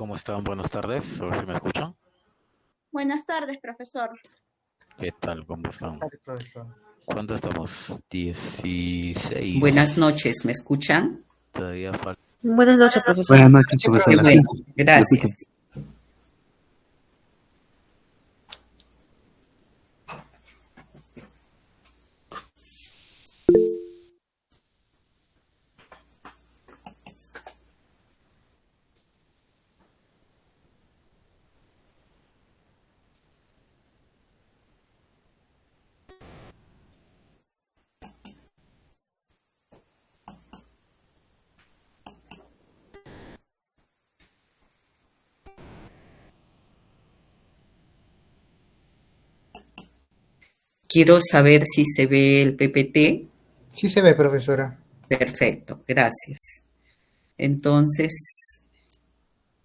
¿Cómo están? Buenas tardes, a ver si me escuchan. Buenas tardes, profesor. ¿Qué tal? ¿Cómo están? Tardes, profesor. ¿Cuánto estamos? 16. Buenas noches, ¿me escuchan? Todavía falta. Buenas noches, profesor. Buenas noches, Qué profesora. bueno, Sí, lo gracias. escucho. Quiero saber si se ve el PPT. Sí se ve, profesora. Perfecto, gracias. Entonces,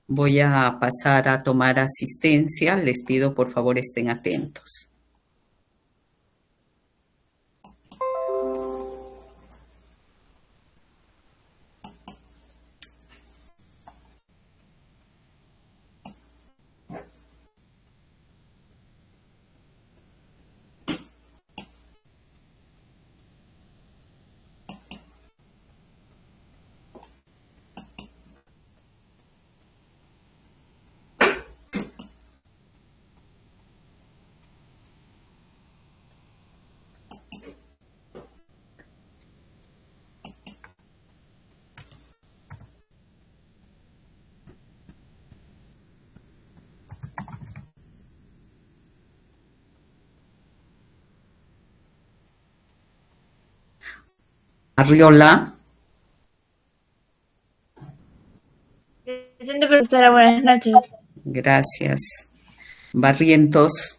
voy a pasar a tomar asistencia. Les pido por favor estén atentos. Arriola, Presente, profesora, buenas noches. gracias. Barrientos,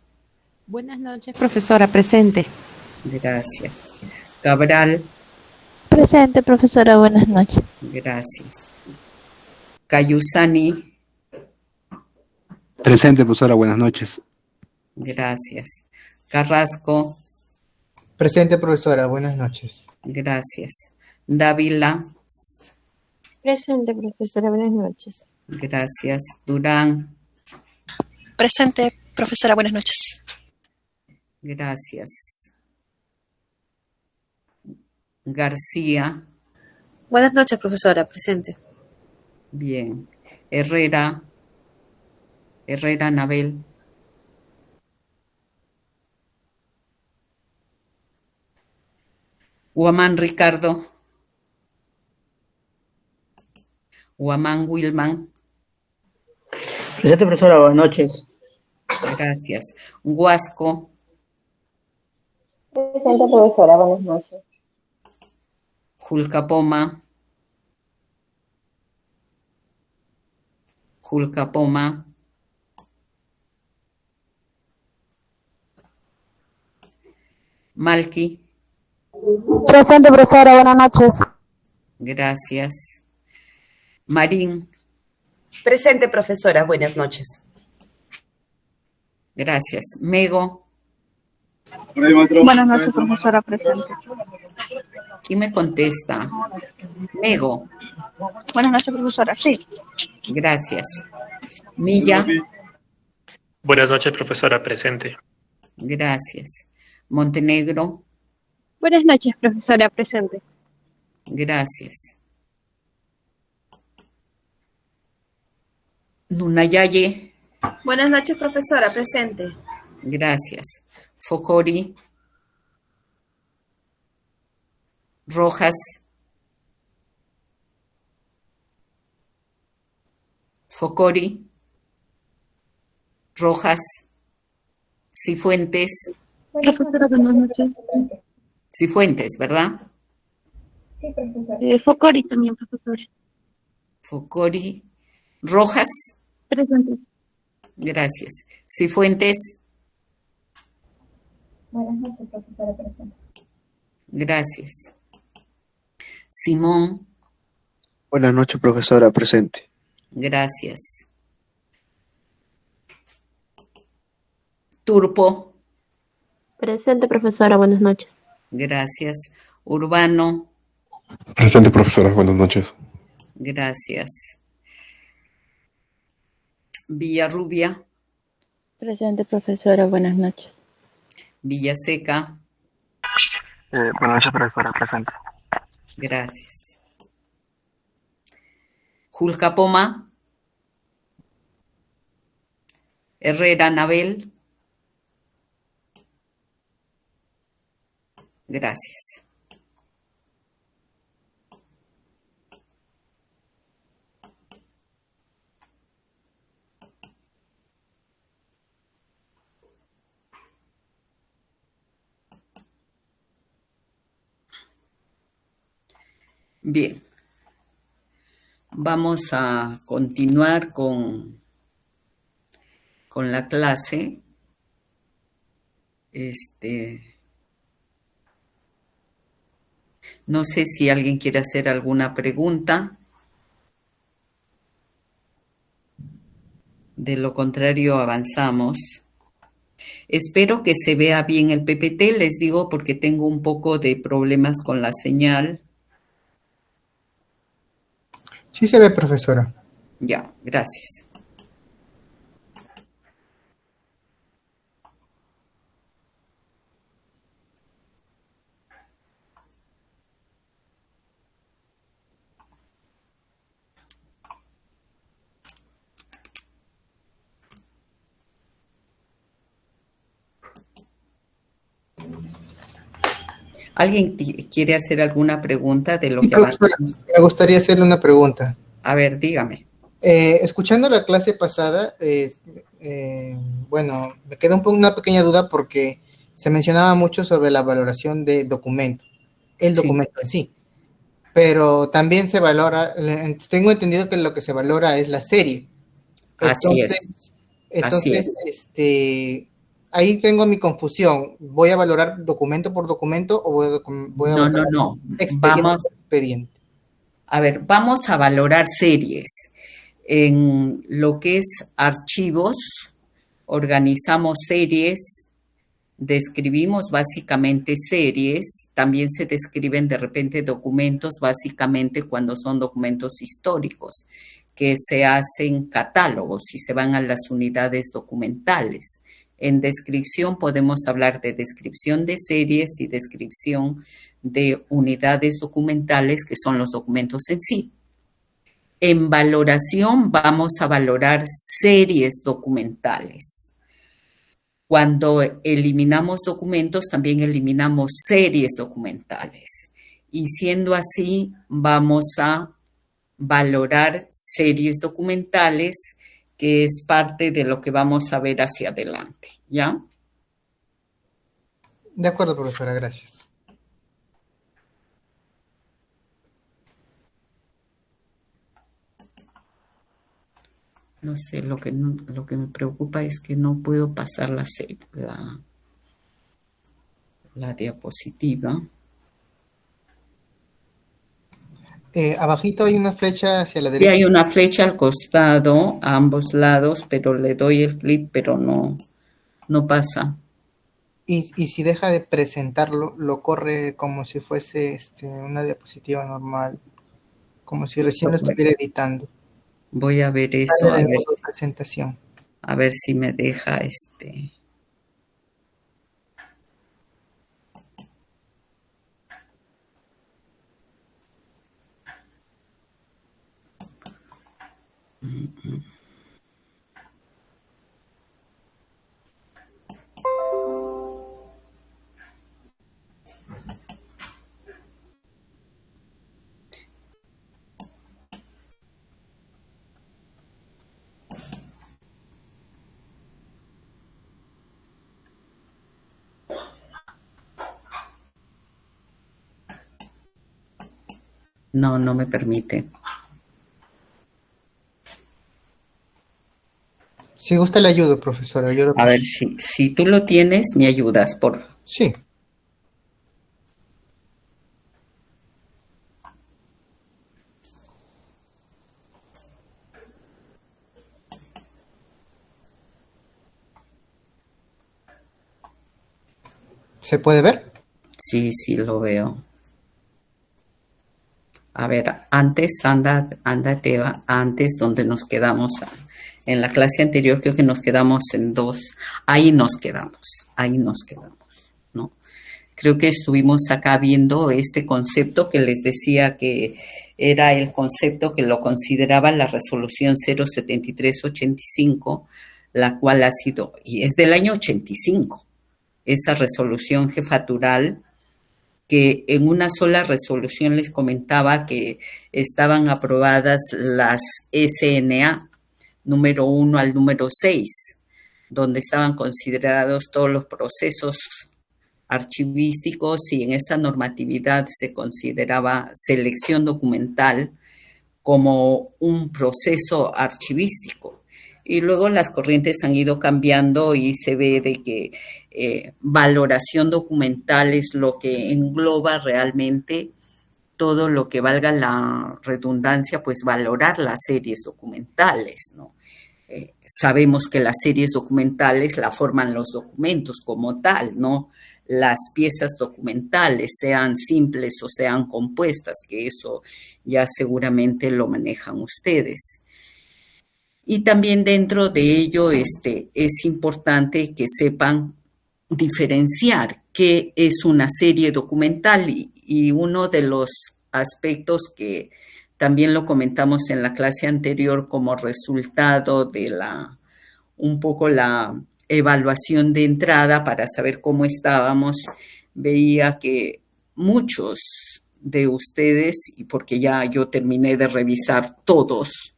Buenas noches, profesora, presente. gracias. Cabral, Presente, profesora, buenas noches. gracias. Cayusani, Presente, profesora. Buenas noches. gracias. Carrasco, Presente, profesora. Buenas noches. gracias. Dávila, Presente, profesora. Buenas noches. gracias. Durán, Presente, profesora, buenas noches. gracias. García, Buenas noches, profesora. Presente. bien. Herrera, Anabel, Huamán Ricardo, Huamán Wilman, Presente, profesora, buenas noches. gracias. Huasco, Presente, profesora, buenas noches. Julcapoma, Malqui, Presente, profesora, buenas noches. gracias. Marín, Presente, profesora. Buenas noches. gracias. Mego, Buenas noches, profesora, presente. ¿quién me contesta? Mego, Buenas noches, profesora, sí. gracias. Milla, Buenas noches, profesora, presente. gracias. Montenegro, Buenas noches, profesora, presente. gracias. Nunayaye, Buenas noches, profesora. Presente. gracias. Focori, Rojas, Focori, Rojas, Cifuentes, Profesora, buenas noches. Cifuentes, ¿verdad? Sí, profesora. Focori también, profesora. Focori, Rojas, Presente. gracias. Cifuentes, Buenas noches, profesora, presente. gracias. Simón, Buenas noches, profesora, presente. gracias. Turpo, Presente, profesora. Buenas noches. gracias. Urbano, Presente, profesora. Buenas noches. gracias. Villarrubia, Presente, profesora. Buenas noches. Villaseca. Buenas noches, profesora. Presente. Gracias. Julcapoma, Herrera Nabel. Gracias. Bien, vamos a continuar con la clase. No sé si alguien quiere hacer alguna pregunta. De lo contrario, avanzamos. Espero que se vea bien el PPT, les digo, porque tengo un poco de problemas con la señal. Sí se ve, profesora. Ya, gracias. ¿Alguien quiere hacer alguna pregunta de lo Sí, que profesora, avanzamos? me gustaría hacerle una pregunta. A ver, dígame. Escuchando la clase pasada, bueno, me queda una pequeña duda porque se mencionaba mucho sobre la valoración de documento, el documento en sí, pero también se valora, tengo entendido que lo que se valora es la serie. Así es. Entonces, ahí tengo mi confusión. ¿Voy a valorar documento por documento o voy a valorar expediente por expediente? A ver, vamos a valorar series. En lo que es archivos, organizamos series, describimos básicamente series, también se describen de repente documentos, básicamente cuando son documentos históricos, que se hacen catálogos y se van a las unidades documentales. En descripción podemos hablar de descripción de series y descripción de unidades documentales, que son los documentos en sí. En valoración vamos a valorar series documentales. Cuando eliminamos documentos, también eliminamos series documentales. Y siendo así, vamos a valorar series documentales, que es parte de lo que vamos a ver hacia adelante, ¿ya? De acuerdo, profesora, gracias. No sé, lo que me preocupa es que no puedo pasar la diapositiva. Abajito hay una flecha hacia la derecha. Sí, hay una flecha al costado, a ambos lados, pero le doy el clic, pero no pasa. Y si deja de presentarlo, lo corre como si fuese una diapositiva normal, como si recién lo estuviera editando. Voy a ver eso, a ver, presentación. A ver si me deja No me permite. Si gusta le ayudo, profesora. A ver, si tú lo tienes, me ayudas, por favor. Sí. ¿Se puede ver? Sí, lo veo. A ver, antes, ándate antes donde nos quedamos En la clase anterior creo que nos quedamos en 2. Ahí nos quedamos, ¿no? Creo que estuvimos acá viendo este concepto que les decía que era el concepto que lo consideraba la resolución 07385, la cual ha sido, y es del año 85, esa resolución jefatural, que en una sola resolución les comentaba que estaban aprobadas las SNA, número 1 al número 6, donde estaban considerados todos los procesos archivísticos y en esa normatividad se consideraba selección documental como un proceso archivístico. Y luego las corrientes han ido cambiando y se ve de que valoración documental es lo que engloba realmente todo lo que valga la redundancia, pues valorar las series documentales, ¿no? Sabemos que las series documentales la forman los documentos como tal, ¿no? Las piezas documentales, sean simples o sean compuestas, que eso ya seguramente lo manejan ustedes. Y también dentro de ello es importante que sepan diferenciar qué es una serie documental y uno de los aspectos que también lo comentamos en la clase anterior como resultado de un poco la evaluación de entrada para saber cómo estábamos, veía que muchos de ustedes, y porque ya yo terminé de revisar todos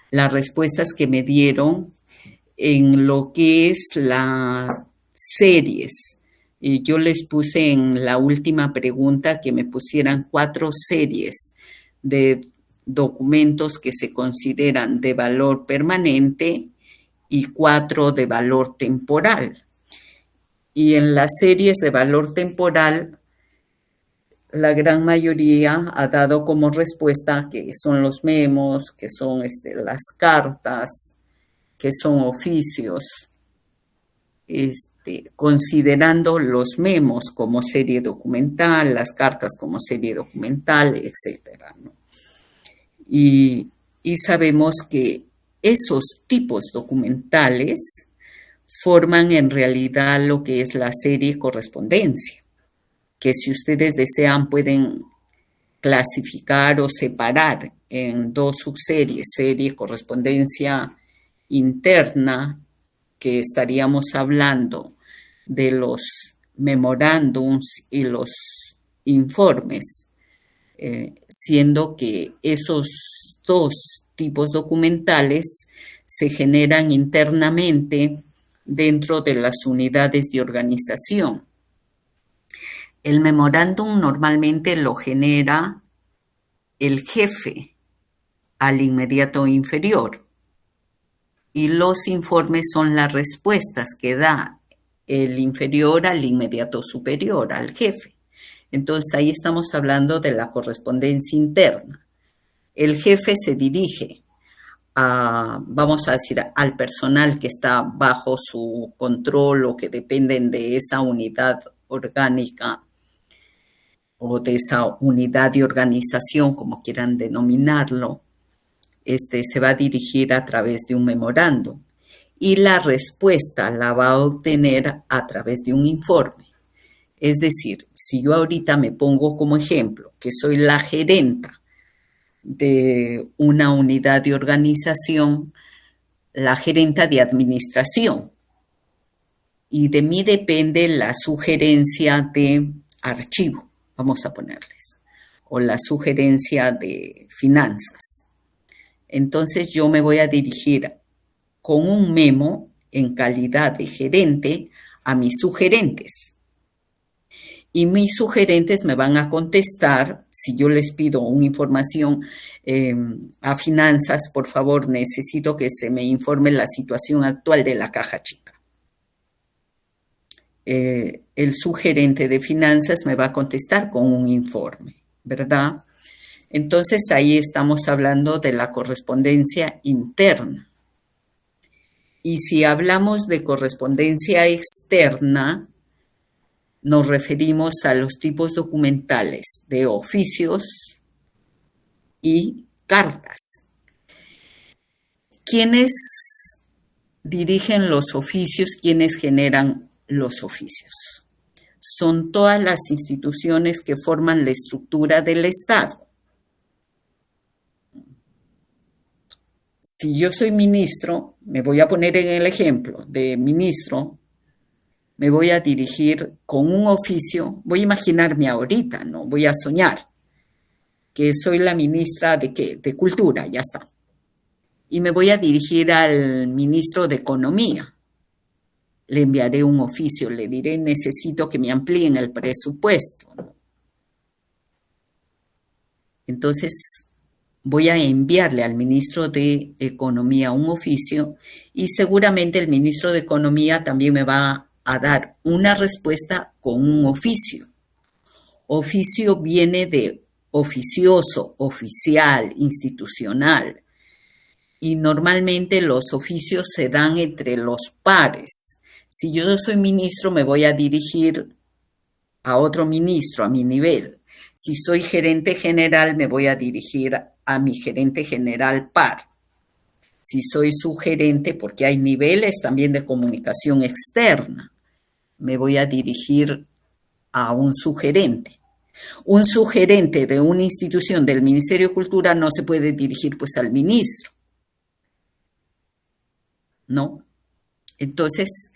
las respuestas que me dieron en lo que es las series. Y yo les puse en la última pregunta que me pusieran 4 series de documentos que se consideran de valor permanente y 4 de valor temporal. Y en las series de valor temporal, la gran mayoría ha dado como respuesta que son los memos, que son las cartas, que son oficios, considerando los memos como serie documental, las cartas como serie documental, etcétera, ¿no? Y sabemos que esos tipos documentales forman en realidad lo que es la serie correspondencia, que si ustedes desean pueden clasificar o separar en 2 subseries, serie correspondencia interna, que estaríamos hablando de los memorándums y los informes, siendo que esos 2 tipos documentales se generan internamente dentro de las unidades de organización. El memorándum normalmente lo genera el jefe al inmediato inferior y los informes son las respuestas que da el inferior al inmediato superior, al jefe. Entonces ahí estamos hablando de la correspondencia interna. El jefe se dirige vamos a decir, al personal que está bajo su control o que dependen de esa unidad orgánica o de esa unidad de organización, como quieran denominarlo, se va a dirigir a través de un memorando y la respuesta la va a obtener a través de un informe. Es decir, si yo ahorita me pongo como ejemplo que soy la gerenta de una unidad de organización, la gerenta de administración, y de mí depende la sugerencia de archivo, vamos a ponerles, o la sugerencia de finanzas. Entonces yo me voy a dirigir con un memo en calidad de gerente a mis sugerentes. Y mis sugerentes me van a contestar, si yo les pido una información a finanzas, por favor, necesito que se me informe la situación actual de la caja chica. El sugerente de finanzas me va a contestar con un informe, ¿verdad? Entonces ahí estamos hablando de la correspondencia interna. Y si hablamos de correspondencia externa, nos referimos a los tipos documentales de oficios y cartas. ¿Quiénes dirigen los oficios? ¿Quiénes generan los oficios? Son todas las instituciones que forman la estructura del Estado. Si yo soy ministro, me voy a poner en el ejemplo de ministro, me voy a dirigir con un oficio, voy a imaginarme ahorita, ¿no? Voy a soñar que soy la ministra de ¿qué? De Cultura, ya está. Y me voy a dirigir al ministro de Economía. Le enviaré un oficio, le diré, necesito que me amplíen el presupuesto, ¿no? Entonces, voy a enviarle al ministro de Economía un oficio y seguramente el ministro de Economía también me va a dar una respuesta con un oficio. Oficio viene de oficioso, oficial, institucional. Y normalmente los oficios se dan entre los pares. Si yo soy ministro, me voy a dirigir a otro ministro a mi nivel. Si soy gerente general, me voy a dirigir a mi gerente general par. Si soy subgerente, porque hay niveles también de comunicación externa, me voy a dirigir a un subgerente. Un subgerente de una institución del Ministerio de Cultura no se puede dirigir pues al ministro, ¿no? Entonces,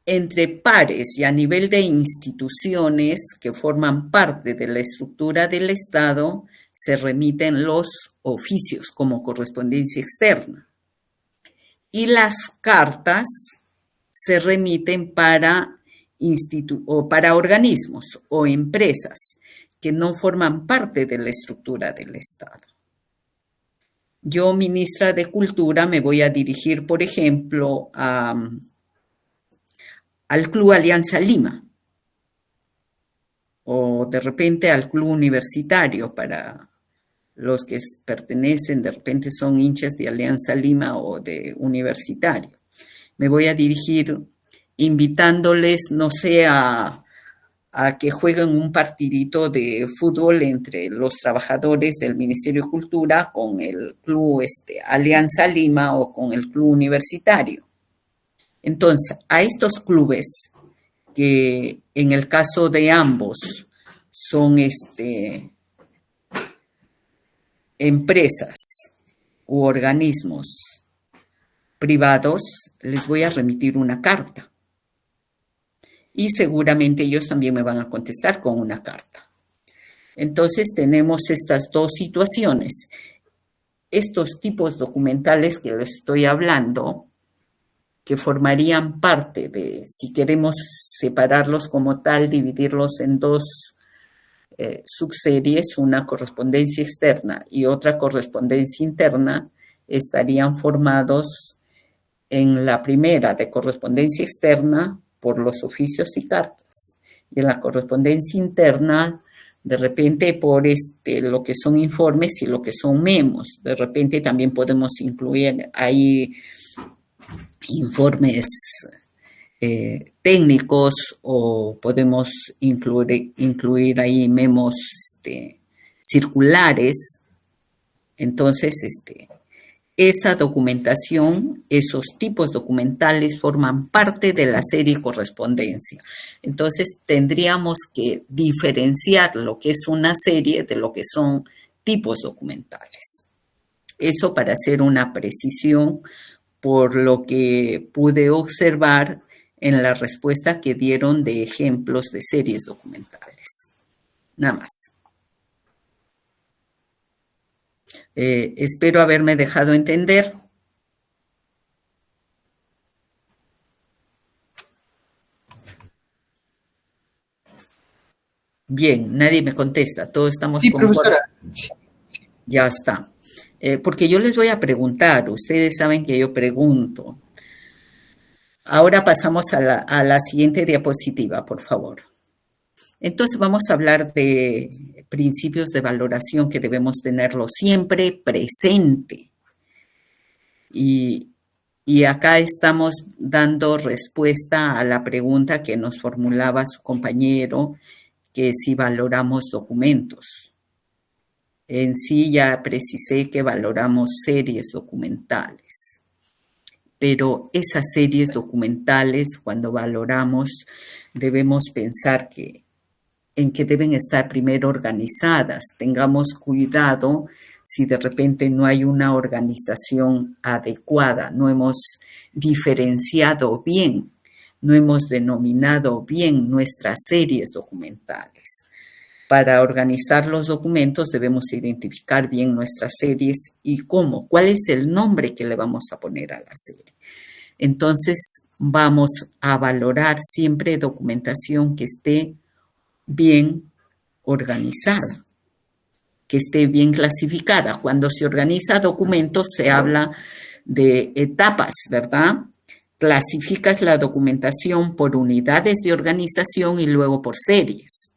entre pares y a nivel de instituciones que forman parte de la estructura del Estado, se remiten los oficios como correspondencia externa. Y las cartas se remiten para organismos o empresas que no forman parte de la estructura del Estado. Yo, ministra de Cultura, me voy a dirigir, por ejemplo, al Club Alianza Lima o de repente al Club Universitario para los que pertenecen, de repente son hinchas de Alianza Lima o de Universitario. Me voy a dirigir invitándoles, no sé, a que jueguen un partidito de fútbol entre los trabajadores del Ministerio de Cultura con el Club Alianza Lima o con el Club Universitario. Entonces, a estos clubes, que en el caso de ambos son empresas u organismos privados, les voy a remitir una carta. Y seguramente ellos también me van a contestar con una carta. Entonces tenemos estas dos situaciones. Estos tipos documentales que les estoy hablando, que formarían parte de, si queremos separarlos como tal, dividirlos en dos subseries, una correspondencia externa y otra correspondencia interna, estarían formados en la primera de correspondencia externa por los oficios y cartas, y en la correspondencia interna, de repente por lo que son informes y lo que son memos. De repente también podemos incluir ahí informes técnicos o podemos incluir ahí memos circulares. Entonces, esa documentación, esos tipos documentales forman parte de la serie correspondencia. Entonces, tendríamos que diferenciar lo que es una serie de lo que son tipos documentales. Eso para hacer una precisión por lo que pude observar en la respuesta que dieron de ejemplos de series documentales. Nada más. Espero haberme dejado entender. Bien, nadie me contesta, todos estamos Sí, profesora. Ya está. Porque yo les voy a preguntar, ustedes saben que yo pregunto. Ahora pasamos a la siguiente diapositiva, por favor. Entonces vamos a hablar de principios de valoración que debemos tenerlo siempre presente. Y acá estamos dando respuesta a la pregunta que nos formulaba su compañero, que si valoramos documentos. En sí ya precisé que valoramos series documentales, pero esas series documentales, cuando valoramos, debemos pensar en que deben estar primero organizadas. Tengamos cuidado si de repente no hay una organización adecuada, no hemos diferenciado bien, no hemos denominado bien nuestras series documentales. Para organizar los documentos debemos identificar bien nuestras series y cómo, cuál es el nombre que le vamos a poner a la serie. Entonces vamos a valorar siempre documentación que esté bien organizada, que esté bien clasificada. Cuando se organiza documentos se habla de etapas, ¿verdad? Clasificas la documentación por unidades de organización y luego por series.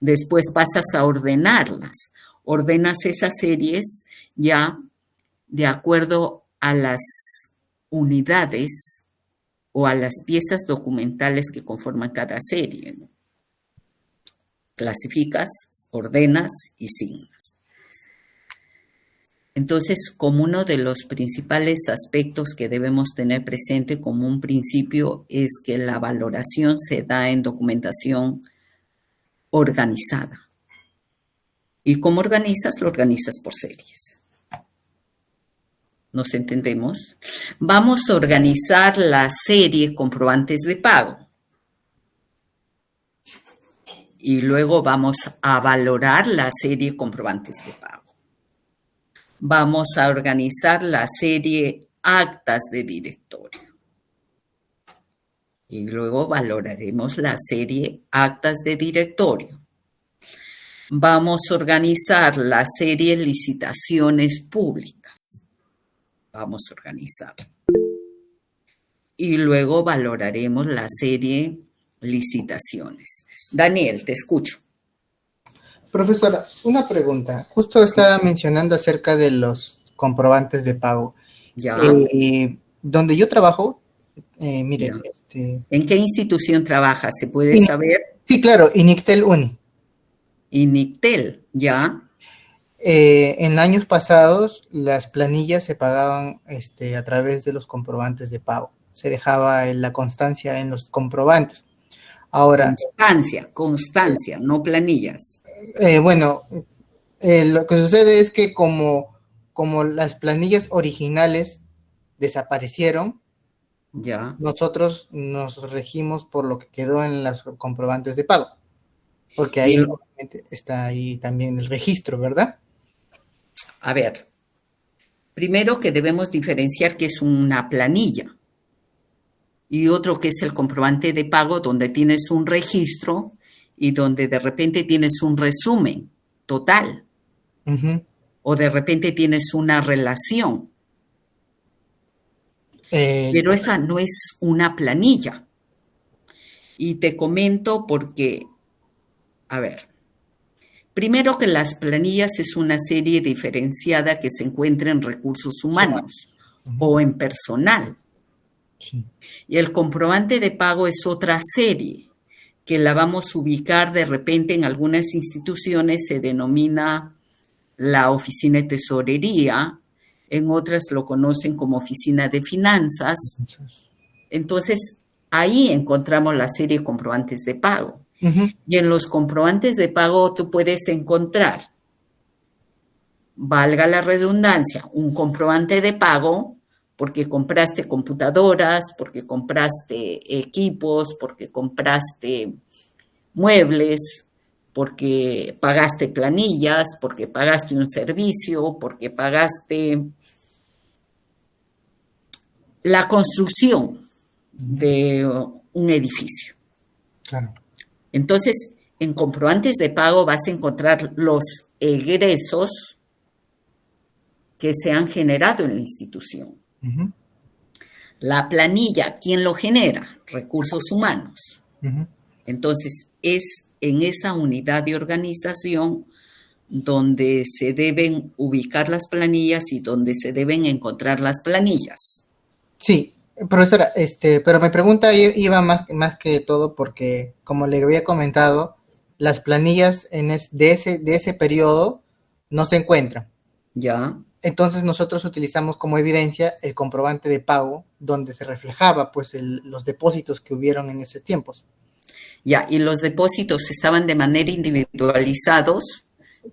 Después pasas a ordenarlas. Ordenas esas series ya de acuerdo a las unidades o a las piezas documentales que conforman cada serie, ¿no? Clasificas, ordenas y signas. Entonces, como uno de los principales aspectos que debemos tener presente como un principio es que la valoración se da en documentación organizada. ¿Y cómo organizas? Lo organizas por series. ¿Nos entendemos? Vamos a organizar la serie comprobantes de pago. Y luego vamos a valorar la serie comprobantes de pago. Vamos a organizar la serie actas de directorio. Y luego valoraremos la serie actas de directorio. Vamos a organizar la serie licitaciones públicas. Vamos a organizar. Y luego valoraremos la serie licitaciones. Daniel, te escucho. Profesora, una pregunta. Justo estaba mencionando acerca de los comprobantes de pago. Ya. Donde yo trabajo, mire, ¿En qué institución trabajas? ¿Se puede saber? Sí, claro, Inictel Uni. Inictel, ya. En años pasados, las planillas se pagaban a través de los comprobantes de pago. Se dejaba la constancia en los comprobantes. Ahora, constancia, no planillas. Bueno, lo que sucede es que como las planillas originales desaparecieron, ya, nosotros nos regimos por lo que quedó en los comprobantes de pago, porque ahí obviamente está ahí también el registro, ¿verdad? A ver, primero que debemos diferenciar qué es una planilla y otro que es el comprobante de pago, donde tienes un registro y donde de repente tienes un resumen total, o de repente tienes una relación. Pero esa no es una planilla. Y te comento porque, a ver, primero que las planillas es una serie diferenciada que se encuentra en recursos humanos o en personal. Sí. Y el comprobante de pago es otra serie que la vamos a ubicar de repente en algunas instituciones, se denomina la oficina de tesorería, en otras lo conocen como oficina de finanzas. Entonces, ahí encontramos la serie de comprobantes de pago. Y en los comprobantes de pago tú puedes encontrar, valga la redundancia, un comprobante de pago porque compraste computadoras, porque compraste equipos, porque compraste muebles, porque pagaste planillas, porque pagaste un servicio, porque pagaste la construcción de un edificio. Claro. Entonces, en comprobantes de pago vas a encontrar los egresos que se han generado en la institución. La planilla, ¿quién lo genera? Recursos humanos. Entonces, es en esa unidad de organización donde se deben ubicar las planillas y donde se deben encontrar las planillas. Sí, profesora, pero mi pregunta iba más que todo porque, como le había comentado, las planillas de ese periodo no se encuentran. Ya. Entonces nosotros utilizamos como evidencia el comprobante de pago donde se reflejaba pues los depósitos que hubieron en esos tiempos. Ya, y los depósitos estaban de manera individualizados.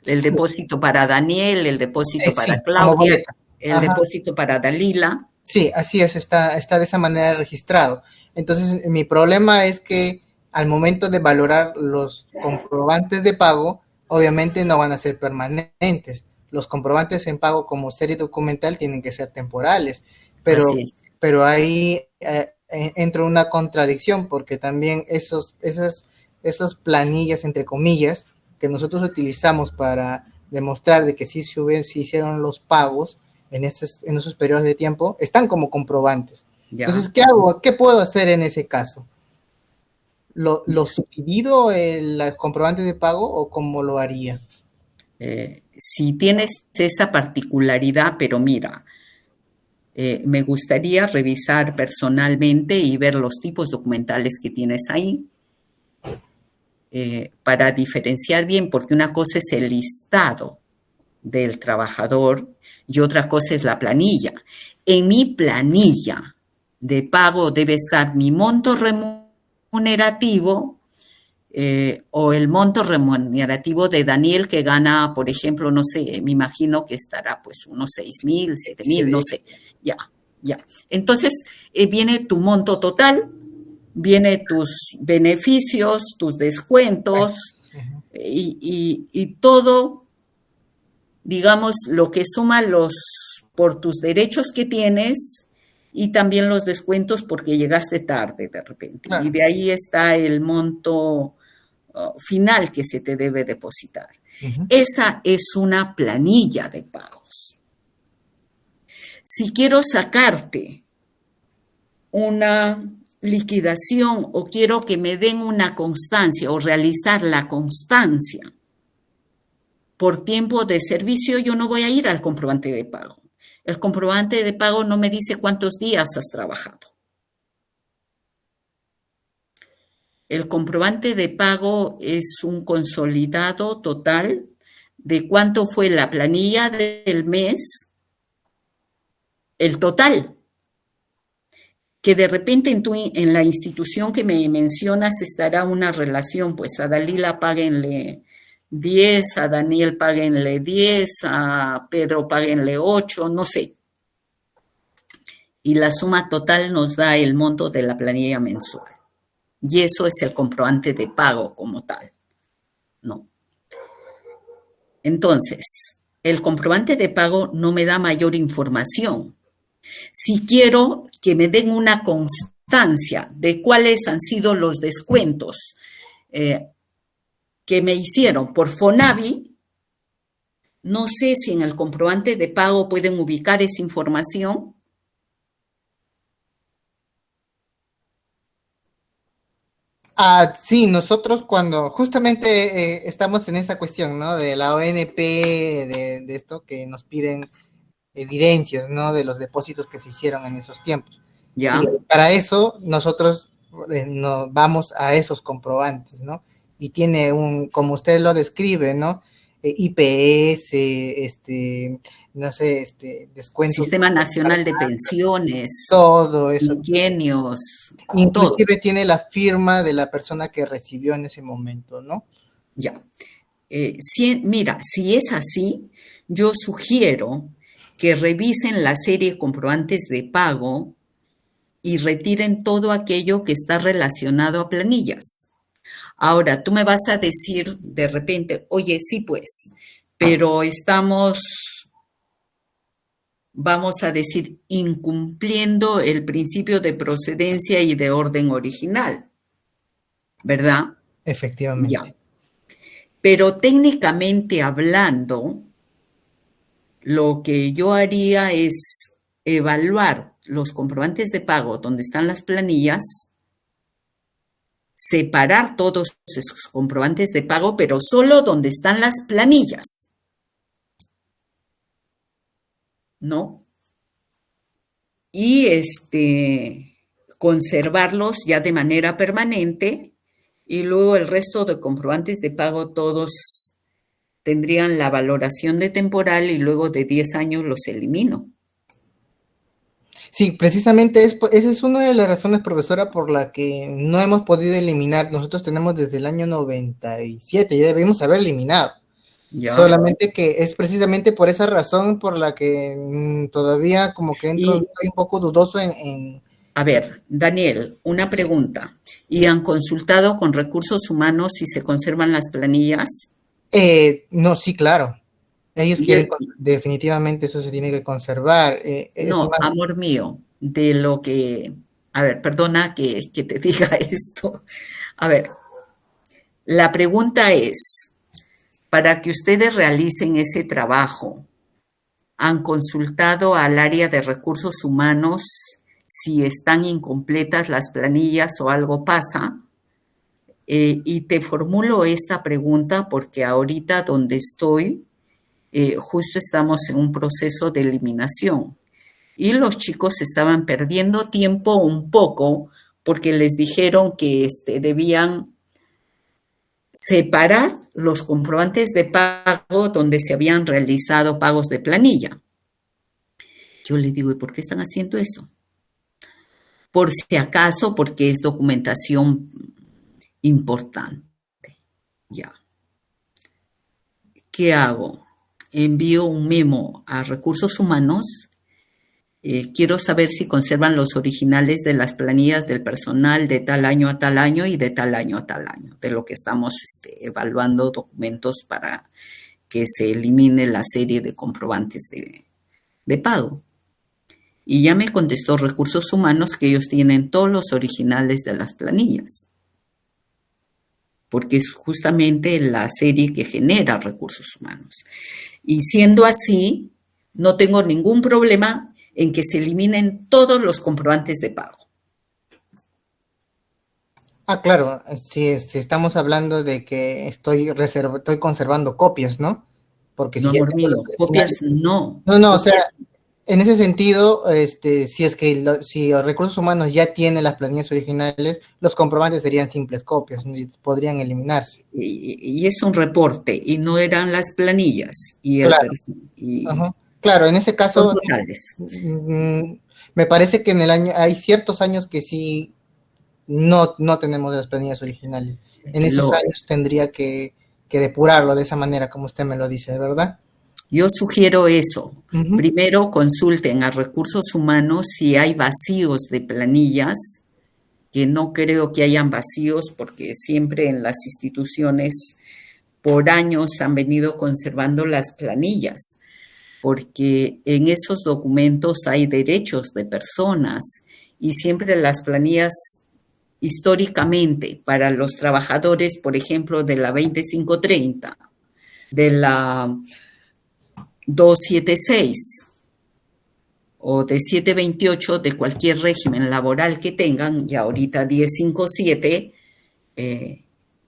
El Sí. depósito para Daniel, el depósito para Sí, como Claudia, boleta. el Ajá. depósito para Dalila. Sí, así es, está de esa manera registrado. Entonces, mi problema es que al momento de valorar los comprobantes de pago, obviamente no van a ser permanentes. Los comprobantes en pago como serie documental tienen que ser temporales, Así es. pero ahí entra una contradicción porque también esas planillas, entre comillas, que nosotros utilizamos para demostrar de que sí se hicieron los pagos en esos periodos de tiempo, están como comprobantes. Ya. Entonces, ¿qué hago? ¿Qué puedo hacer en ese caso? ¿Lo subdivido el comprobante de pago o cómo lo haría? Si tienes esa particularidad, pero mira, me gustaría revisar personalmente y ver los tipos documentales que tienes ahí para diferenciar bien, porque una cosa es el listado del trabajador y otra cosa es la planilla. En mi planilla de pago debe estar mi monto remunerativo o el monto remunerativo de Daniel que gana, por ejemplo, no sé, me imagino que estará pues unos 6,000, 7,000, no sé, ya. Entonces viene tu monto total, viene tus beneficios, tus descuentos y todo, digamos, lo que suma por tus derechos que tienes y también los descuentos porque llegaste tarde de repente. Claro. Y de ahí está el monto final que se te debe depositar. Esa es una planilla de pagos. Si quiero sacarte una liquidación o quiero que me den una constancia o realizar la constancia por tiempo de servicio, yo no voy a ir al comprobante de pago. El comprobante de pago no me dice cuántos días has trabajado. El comprobante de pago es un consolidado total de cuánto fue la planilla del mes, el total. Que de repente en la institución que me mencionas estará una relación, pues a Dalila páguenle 10, a Daniel páguenle 10, a Pedro páguenle 8, no sé. Y la suma total nos da el monto de la planilla mensual. Y eso es el comprobante de pago como tal, ¿no? Entonces, el comprobante de pago no me da mayor información. Si quiero que me den una constancia de cuáles han sido los descuentos que me hicieron por Fonavi, no sé si en el comprobante de pago pueden ubicar esa información. Sí, nosotros cuando justamente estamos en esa cuestión, ¿no? De la ONP, de esto que nos piden evidencias, ¿no? De los depósitos que se hicieron en esos tiempos. Ya. Y para eso nosotros nos vamos a esos comprobantes, ¿no? Y tiene como usted lo describe, ¿no? IPS, no sé, descuentos. Sistema Nacional de Pensiones. Todo eso. Inquenios. Inclusive todo. Tiene la firma de la persona que recibió en ese momento, ¿no? Ya. Mira, si es así, yo sugiero que revisen la serie de comprobantes de pago y retiren todo aquello que está relacionado a planillas. Ahora, tú me vas a decir de repente, oye, sí pues, pero estamos, vamos a decir, incumpliendo el principio de procedencia y de orden original, ¿verdad? Sí, efectivamente. Ya. Pero técnicamente hablando, lo que yo haría es evaluar los comprobantes de pago donde están las planillas, separar todos esos comprobantes de pago, pero solo donde están las planillas, ¿no? Y conservarlos ya de manera permanente y luego el resto de comprobantes de pago todos tendrían la valoración de temporal y luego de 10 años los elimino. Sí, precisamente esa es una de las razones, profesora, por la que no hemos podido eliminar. Nosotros tenemos desde el año 97, ya debimos haber eliminado. Ya. Solamente que es precisamente por esa razón por la que todavía como que estoy un poco dudoso en... A ver, Daniel, una pregunta. ¿Y han consultado con recursos humanos si se conservan las planillas? No, sí, claro. Ellos quieren, definitivamente eso se tiene que conservar. No, amor mío, de lo que... A ver, perdona que te diga esto. A ver, la pregunta es, para que ustedes realicen ese trabajo, ¿han consultado al área de recursos humanos si están incompletas las planillas o algo pasa? Y te formulo esta pregunta porque ahorita donde estoy, justo estamos en un proceso de eliminación y los chicos estaban perdiendo tiempo un poco porque les dijeron que debían separar los comprobantes de pago donde se habían realizado pagos de planilla. Yo les digo, ¿y por qué están haciendo eso? Por si acaso, porque es documentación importante. Ya. ¿Qué hago? Envío un memo a recursos humanos. Quiero saber si conservan los originales de las planillas del personal de tal año a tal año y de tal año a tal año, de lo que estamos evaluando documentos para que se elimine la serie de comprobantes de pago. Y ya me contestó recursos humanos que ellos tienen todos los originales de las planillas, porque es justamente la serie que genera recursos humanos. Y siendo así, no tengo ningún problema en que se eliminen todos los comprobantes de pago. Claro, si estamos hablando de que estoy conservando copias, ¿no? Porque no, si amor mío, copias no. No, o sea, en ese sentido, si es que si los recursos humanos ya tienen las planillas originales, los comprobantes serían simples copias, ¿no? Y podrían eliminarse. Y es un reporte, y no eran las planillas. Y claro. Claro, en ese caso, me parece que en el año hay ciertos años que sí no tenemos las planillas originales. En esos años tendría que depurarlo de esa manera, como usted me lo dice, ¿verdad? Yo sugiero eso. Primero consulten a recursos humanos si hay vacíos de planillas, que no creo que hayan vacíos porque siempre en las instituciones por años han venido conservando las planillas, porque en esos documentos hay derechos de personas y siempre las planillas históricamente para los trabajadores, por ejemplo, de la 2530, de la 276 o de 728 de cualquier régimen laboral que tengan, y ahorita 1057,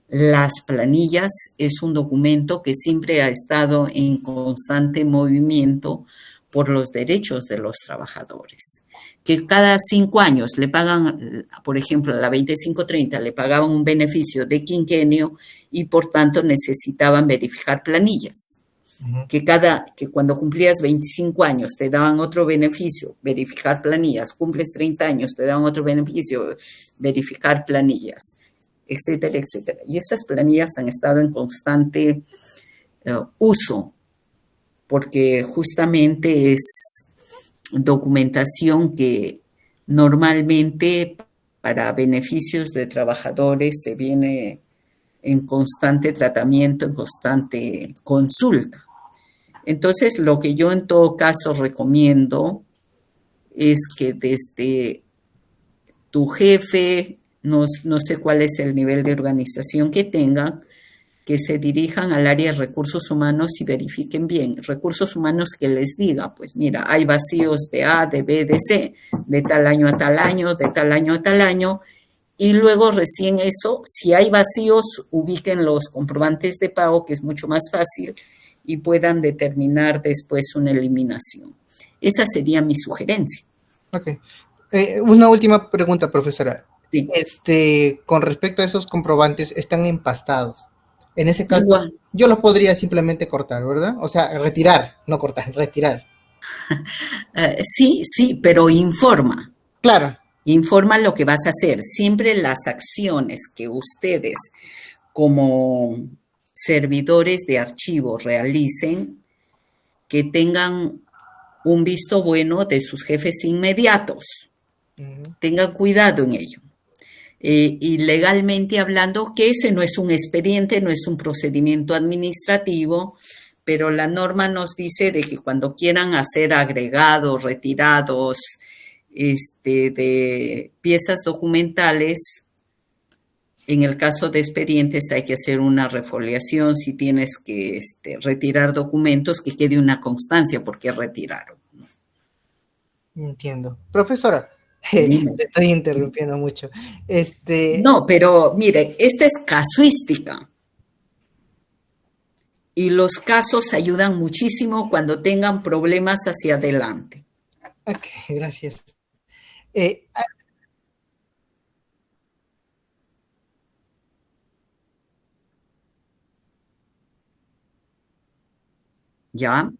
las planillas es un documento que siempre ha estado en constante movimiento por los derechos de los trabajadores. Que cada 5 años le pagan, por ejemplo, a la 2530 le pagaban un beneficio de quinquenio y por tanto necesitaban verificar planillas. Que cuando cumplías 25 años te daban otro beneficio, verificar planillas, cumples 30 años, te daban otro beneficio, verificar planillas, etcétera, etcétera. Y esas planillas han estado en constante uso, porque justamente es documentación que normalmente para beneficios de trabajadores se viene en constante tratamiento, en constante consulta. Entonces, lo que yo en todo caso recomiendo es que desde tu jefe, no sé cuál es el nivel de organización que tengan, que se dirijan al área de recursos humanos y verifiquen bien. Recursos humanos que les diga, pues mira, hay vacíos de A, de B, de C, de tal año a tal año, de tal año a tal año, y luego recién eso, si hay vacíos, ubiquen los comprobantes de pago, que es mucho más fácil, y puedan determinar después una eliminación. Esa sería mi sugerencia. Ok. Una última pregunta, profesora. Sí. Con respecto a esos comprobantes, están empastados. En ese caso, Igual. yo lo podría simplemente cortar, ¿verdad? O sea, retirar, no cortar, retirar. Sí, sí, pero informa. Claro. Informa lo que vas a hacer. Siempre las acciones que ustedes como servidores de archivos realicen, que tengan un visto bueno de sus jefes inmediatos. Tengan cuidado en ello. Y legalmente hablando, que ese no es un expediente, no es un procedimiento administrativo, pero la norma nos dice de que cuando quieran hacer agregados, retirados de piezas documentales, en el caso de expedientes hay que hacer una refoliación, si tienes que retirar documentos, que quede una constancia por qué retiraron. Entiendo. Profesora, te estoy interrumpiendo mucho. No, pero mire, esta es casuística. Y los casos ayudan muchísimo cuando tengan problemas hacia adelante. Ok, gracias. ¿Ya?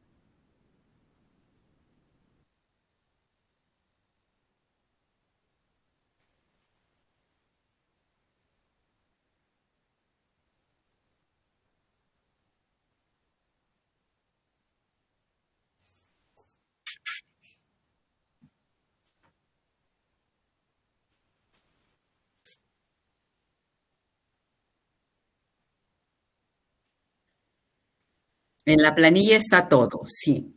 En la planilla está todo, sí.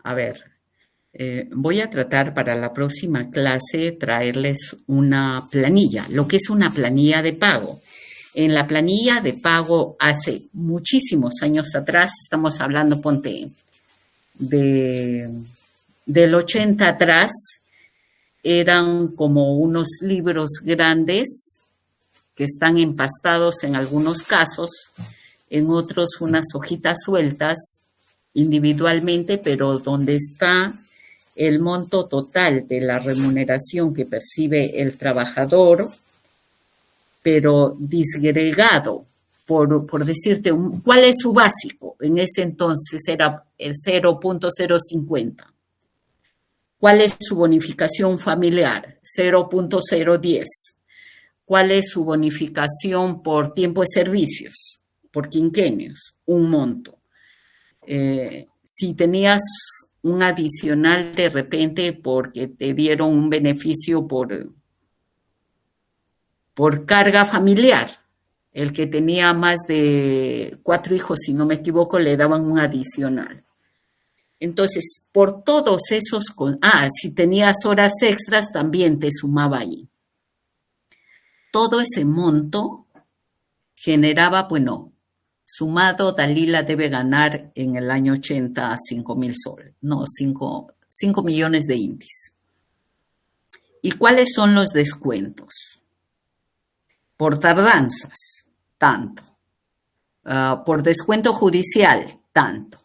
A ver, voy a tratar para la próxima clase traerles una planilla, lo que es una planilla de pago. En la planilla de pago hace muchísimos años atrás, estamos hablando, ponte, del 80 atrás, eran como unos libros grandes que están empastados en algunos casos, en otros unas hojitas sueltas individualmente, pero donde está el monto total de la remuneración que percibe el trabajador, pero disgregado, por decirte, ¿cuál es su básico? En ese entonces era el 0.050. ¿Cuál es su bonificación familiar? 0.010. ¿Cuál es su bonificación por tiempo de servicios? Por quinquenios, un monto. Si tenías un adicional de repente porque te dieron un beneficio por carga familiar, el que tenía más de 4 hijos, si no me equivoco, le daban un adicional. Entonces, por todos esos, si tenías horas extras, también te sumaba ahí. Todo ese monto generaba, bueno, sumado, Dalila debe ganar en el año 80 5.000 soles, no, 5 millones de indis. ¿Y cuáles son los descuentos? Por tardanzas, tanto. Por descuento judicial, tanto.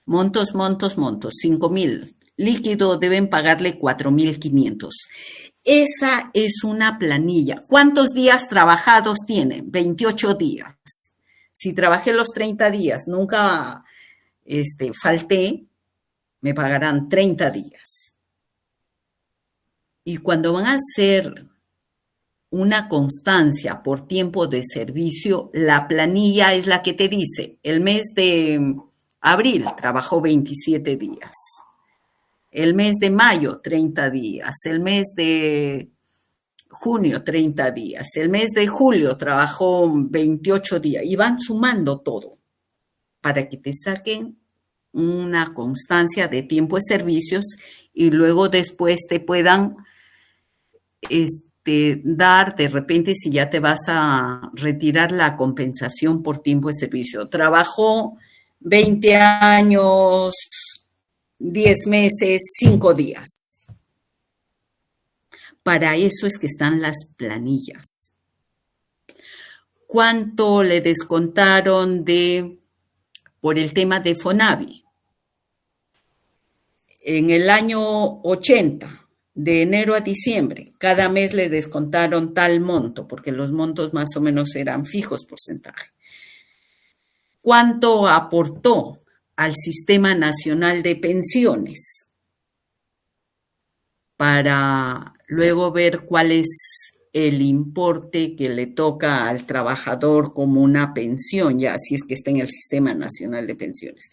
Montos, 5.000. Líquido deben pagarle 4.500. Esa es una planilla. ¿Cuántos días trabajados tienen? 28 días. Si trabajé los 30 días, nunca falté, me pagarán 30 días. Y cuando van a hacer una constancia por tiempo de servicio, la planilla es la que te dice, el mes de abril trabajó 27 días. El mes de mayo, 30 días. El mes de junio, 30 días. El mes de julio trabajó 28 días. Y van sumando todo para que te saquen una constancia de tiempo de servicios y luego después te puedan dar, de repente, si ya te vas a retirar, la compensación por tiempo de servicio. Trabajó 20 años, 10 meses, 5 días. Para eso es que están las planillas. ¿Cuánto le descontaron por el tema de Fonavi? En el año 80, de enero a diciembre, cada mes le descontaron tal monto, porque los montos más o menos eran fijos porcentaje. ¿Cuánto aportó al Sistema Nacional de Pensiones? Para luego ver cuál es el importe que le toca al trabajador como una pensión, ya si es que está en el Sistema Nacional de Pensiones.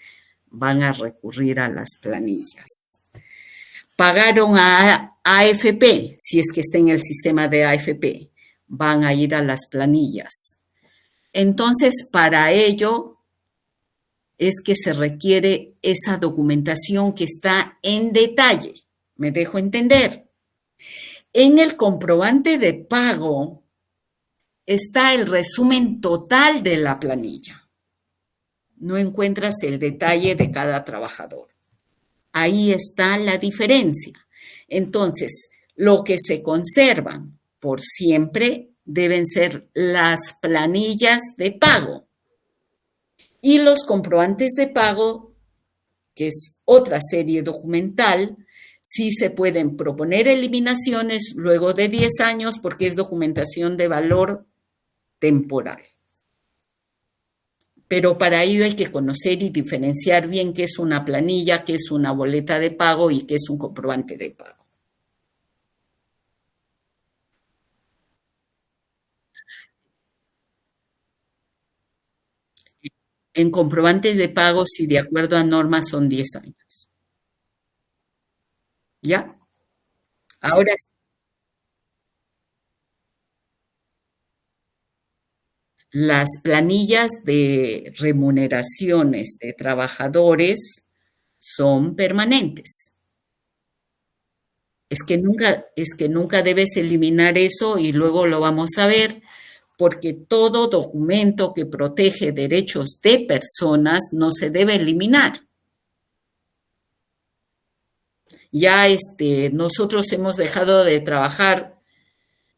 Van a recurrir a las planillas. Pagaron a AFP, si es que está en el sistema de AFP, van a ir a las planillas. Entonces, para ello es que se requiere esa documentación que está en detalle. ¿Me dejo entender? En el comprobante de pago está el resumen total de la planilla. No encuentras el detalle de cada trabajador. Ahí está la diferencia. Entonces, lo que se conservan por siempre deben ser las planillas de pago. Y los comprobantes de pago, que es otra serie documental, sí se pueden proponer eliminaciones luego de 10 años porque es documentación de valor temporal. Pero para ello hay que conocer y diferenciar bien qué es una planilla, qué es una boleta de pago y qué es un comprobante de pago. En comprobantes de pago, si de acuerdo a normas son 10 años. ¿Ya? Ahora sí. Las planillas de remuneraciones de trabajadores son permanentes. Es que nunca debes eliminar eso y luego lo vamos a ver, porque todo documento que protege derechos de personas no se debe eliminar. Ya nosotros hemos dejado de trabajar.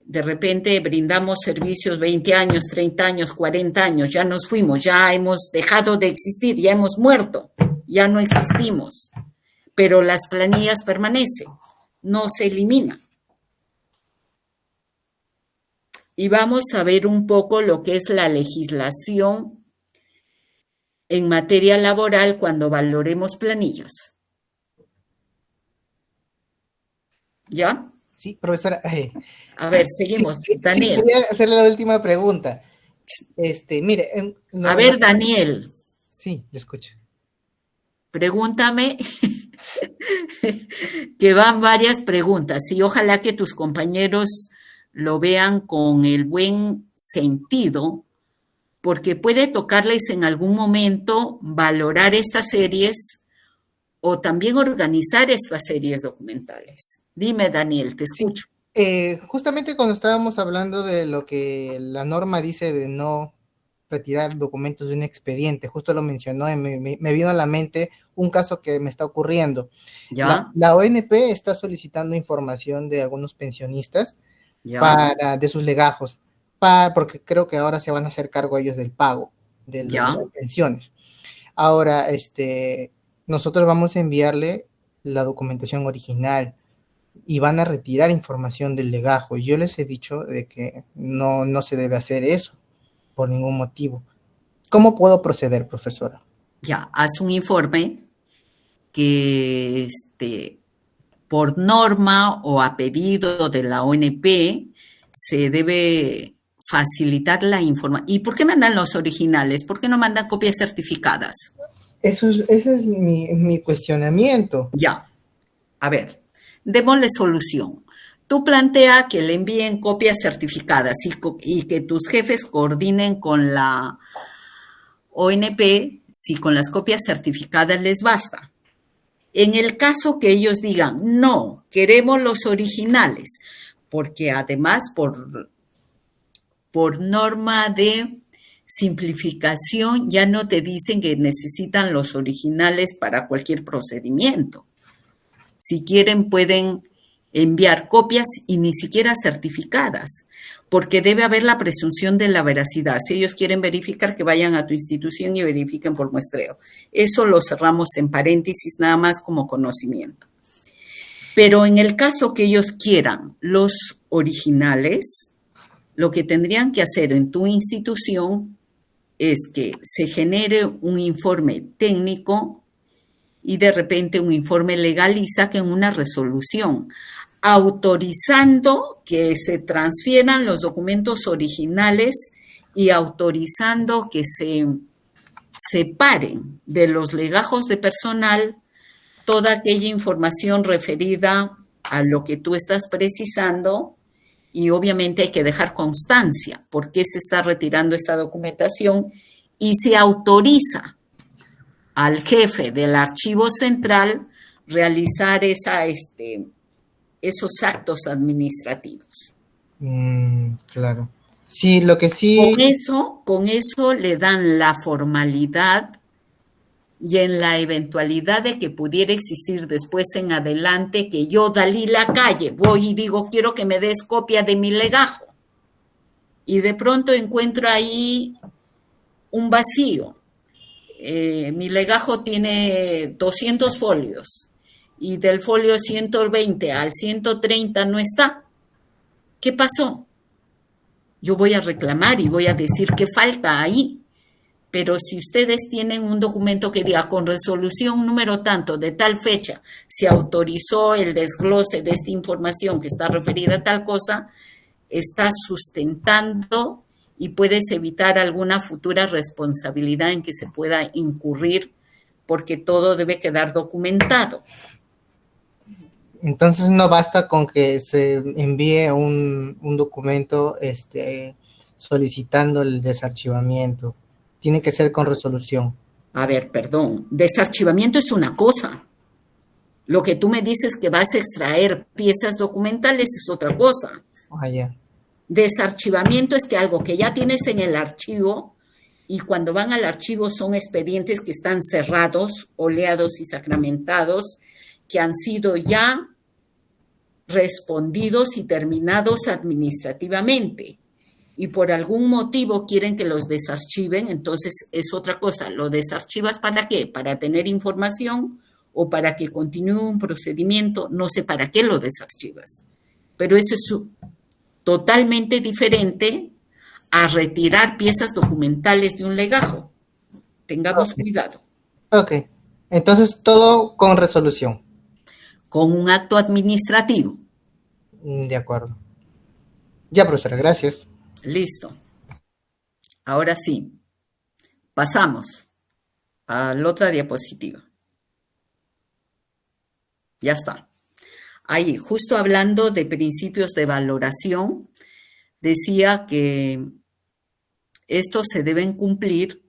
De repente brindamos servicios 20 años, 30 años, 40 años, ya nos fuimos, ya hemos dejado de existir, ya hemos muerto, ya no existimos. Pero las planillas permanecen, no se eliminan. Y vamos a ver un poco lo que es la legislación en materia laboral cuando valoremos planillas. ¿Ya? Sí, profesora. A ver, seguimos. Sí, Daniel. Sí, voy a hacerle la última pregunta. Mire. A ver, Daniel. Sí, le escucho. Pregúntame, que van varias preguntas y ojalá que tus compañeros lo vean con el buen sentido, porque puede tocarles en algún momento valorar estas series o también organizar estas series documentales. Dime, Daniel, te escucho. Sí, justamente cuando estábamos hablando de lo que la norma dice de no retirar documentos de un expediente, justo lo mencionó y me vino a la mente un caso que me está ocurriendo. ¿Ya? La ONP está solicitando información de algunos pensionistas de sus legajos, porque creo que ahora se van a hacer cargo ellos del pago de las pensiones. Ahora, nosotros vamos a enviarle la documentación original y van a retirar información del legajo. Yo les he dicho de que no se debe hacer eso por ningún motivo. ¿Cómo puedo proceder, profesora? Ya, haz un informe que por norma o a pedido de la ONP se debe facilitar la información. ¿Y por qué mandan los originales? ¿Por qué no mandan copias certificadas? Ese es mi cuestionamiento. Ya. A ver, démosle solución. Tú plantea que le envíen copias certificadas y que tus jefes coordinen con la ONP si con las copias certificadas les basta. En el caso que ellos digan, no, queremos los originales, porque además por norma de simplificación ya no te dicen que necesitan los originales para cualquier procedimiento. Si quieren pueden enviar copias y ni siquiera certificadas, porque debe haber la presunción de la veracidad. Si ellos quieren verificar, que vayan a tu institución y verifiquen por muestreo. Eso lo cerramos en paréntesis nada más como conocimiento. Pero en el caso que ellos quieran los originales, lo que tendrían que hacer en tu institución es que se genere un informe técnico y de repente un informe legal y saquen una resolución autorizando que se transfieran los documentos originales y autorizando que se separen de los legajos de personal toda aquella información referida a lo que tú estás precisando, y obviamente hay que dejar constancia por qué se está retirando esa documentación y se autoriza al jefe del archivo central realizar esos actos administrativos. Claro. Sí, lo que sí... Con eso le dan la formalidad, y en la eventualidad de que pudiera existir después en adelante que yo, Dalila Calle, voy y digo, quiero que me des copia de mi legajo. Y de pronto encuentro ahí un vacío. Mi legajo tiene 200 folios y del folio 120 al 130 no está. ¿Qué pasó? Yo voy a reclamar y voy a decir qué falta ahí. Pero si ustedes tienen un documento que diga con resolución número tanto de tal fecha se autorizó el desglose de esta información que está referida a tal cosa, está sustentando y puedes evitar alguna futura responsabilidad en que se pueda incurrir, porque todo debe quedar documentado. Entonces no basta con que se envíe un documento solicitando el desarchivamiento. Tiene que ser con resolución. A ver, perdón, desarchivamiento es una cosa. Lo que tú me dices que vas a extraer piezas documentales es otra cosa. Ya. Desarchivamiento es que algo que ya tienes en el archivo, y cuando van al archivo son expedientes que están cerrados, oleados y sacramentados, que han sido ya respondidos y terminados administrativamente. Y por algún motivo quieren que los desarchiven, entonces es otra cosa. ¿Lo desarchivas para qué? ¿Para tener información o para que continúe un procedimiento? No sé para qué lo desarchivas. Pero eso es totalmente diferente a retirar piezas documentales de un legajo. Tengamos cuidado. Ok. Entonces todo con resolución. Con un acto administrativo. De acuerdo. Ya, profesora, gracias. Listo. Ahora sí, pasamos a la otra diapositiva. Ya está. Ahí, justo hablando de principios de valoración, decía que estos se deben cumplir,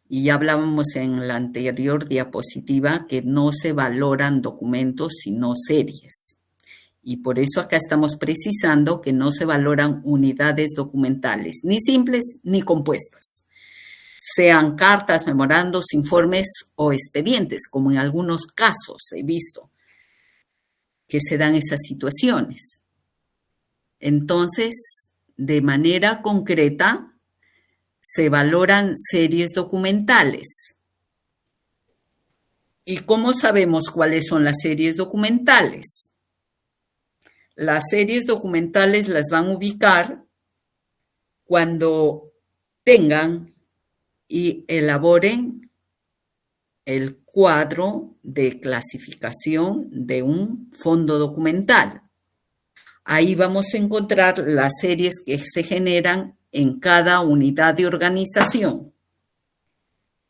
y ya hablábamos en la anterior diapositiva que no se valoran documentos sino series. Y por eso acá estamos precisando que no se valoran unidades documentales, ni simples ni compuestas, sean cartas, memorandos, informes o expedientes, como en algunos casos he visto que se dan esas situaciones. Entonces, de manera concreta, se valoran series documentales. ¿Y cómo sabemos cuáles son las series documentales? Las series documentales las van a ubicar cuando tengan y elaboren el cuadro de clasificación de un fondo documental. Ahí vamos a encontrar las series que se generan en cada unidad de organización.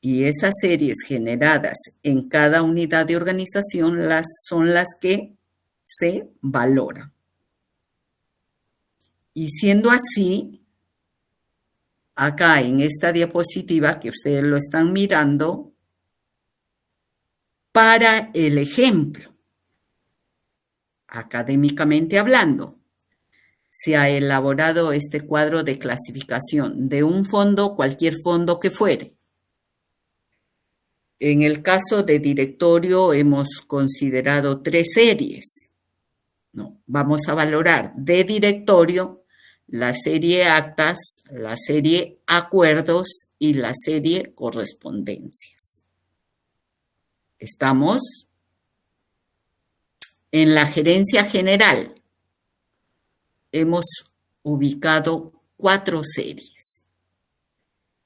Y esas series generadas en cada unidad de organización son las que se valoran. Y siendo así, acá en esta diapositiva que ustedes lo están mirando, para el ejemplo, académicamente hablando, se ha elaborado este cuadro de clasificación de un fondo, cualquier fondo que fuere. En el caso de directorio hemos considerado 3 series. No, vamos a valorar de directorio la serie actas, la serie acuerdos y la serie correspondencias. Estamos en la gerencia general. Hemos ubicado 4 series.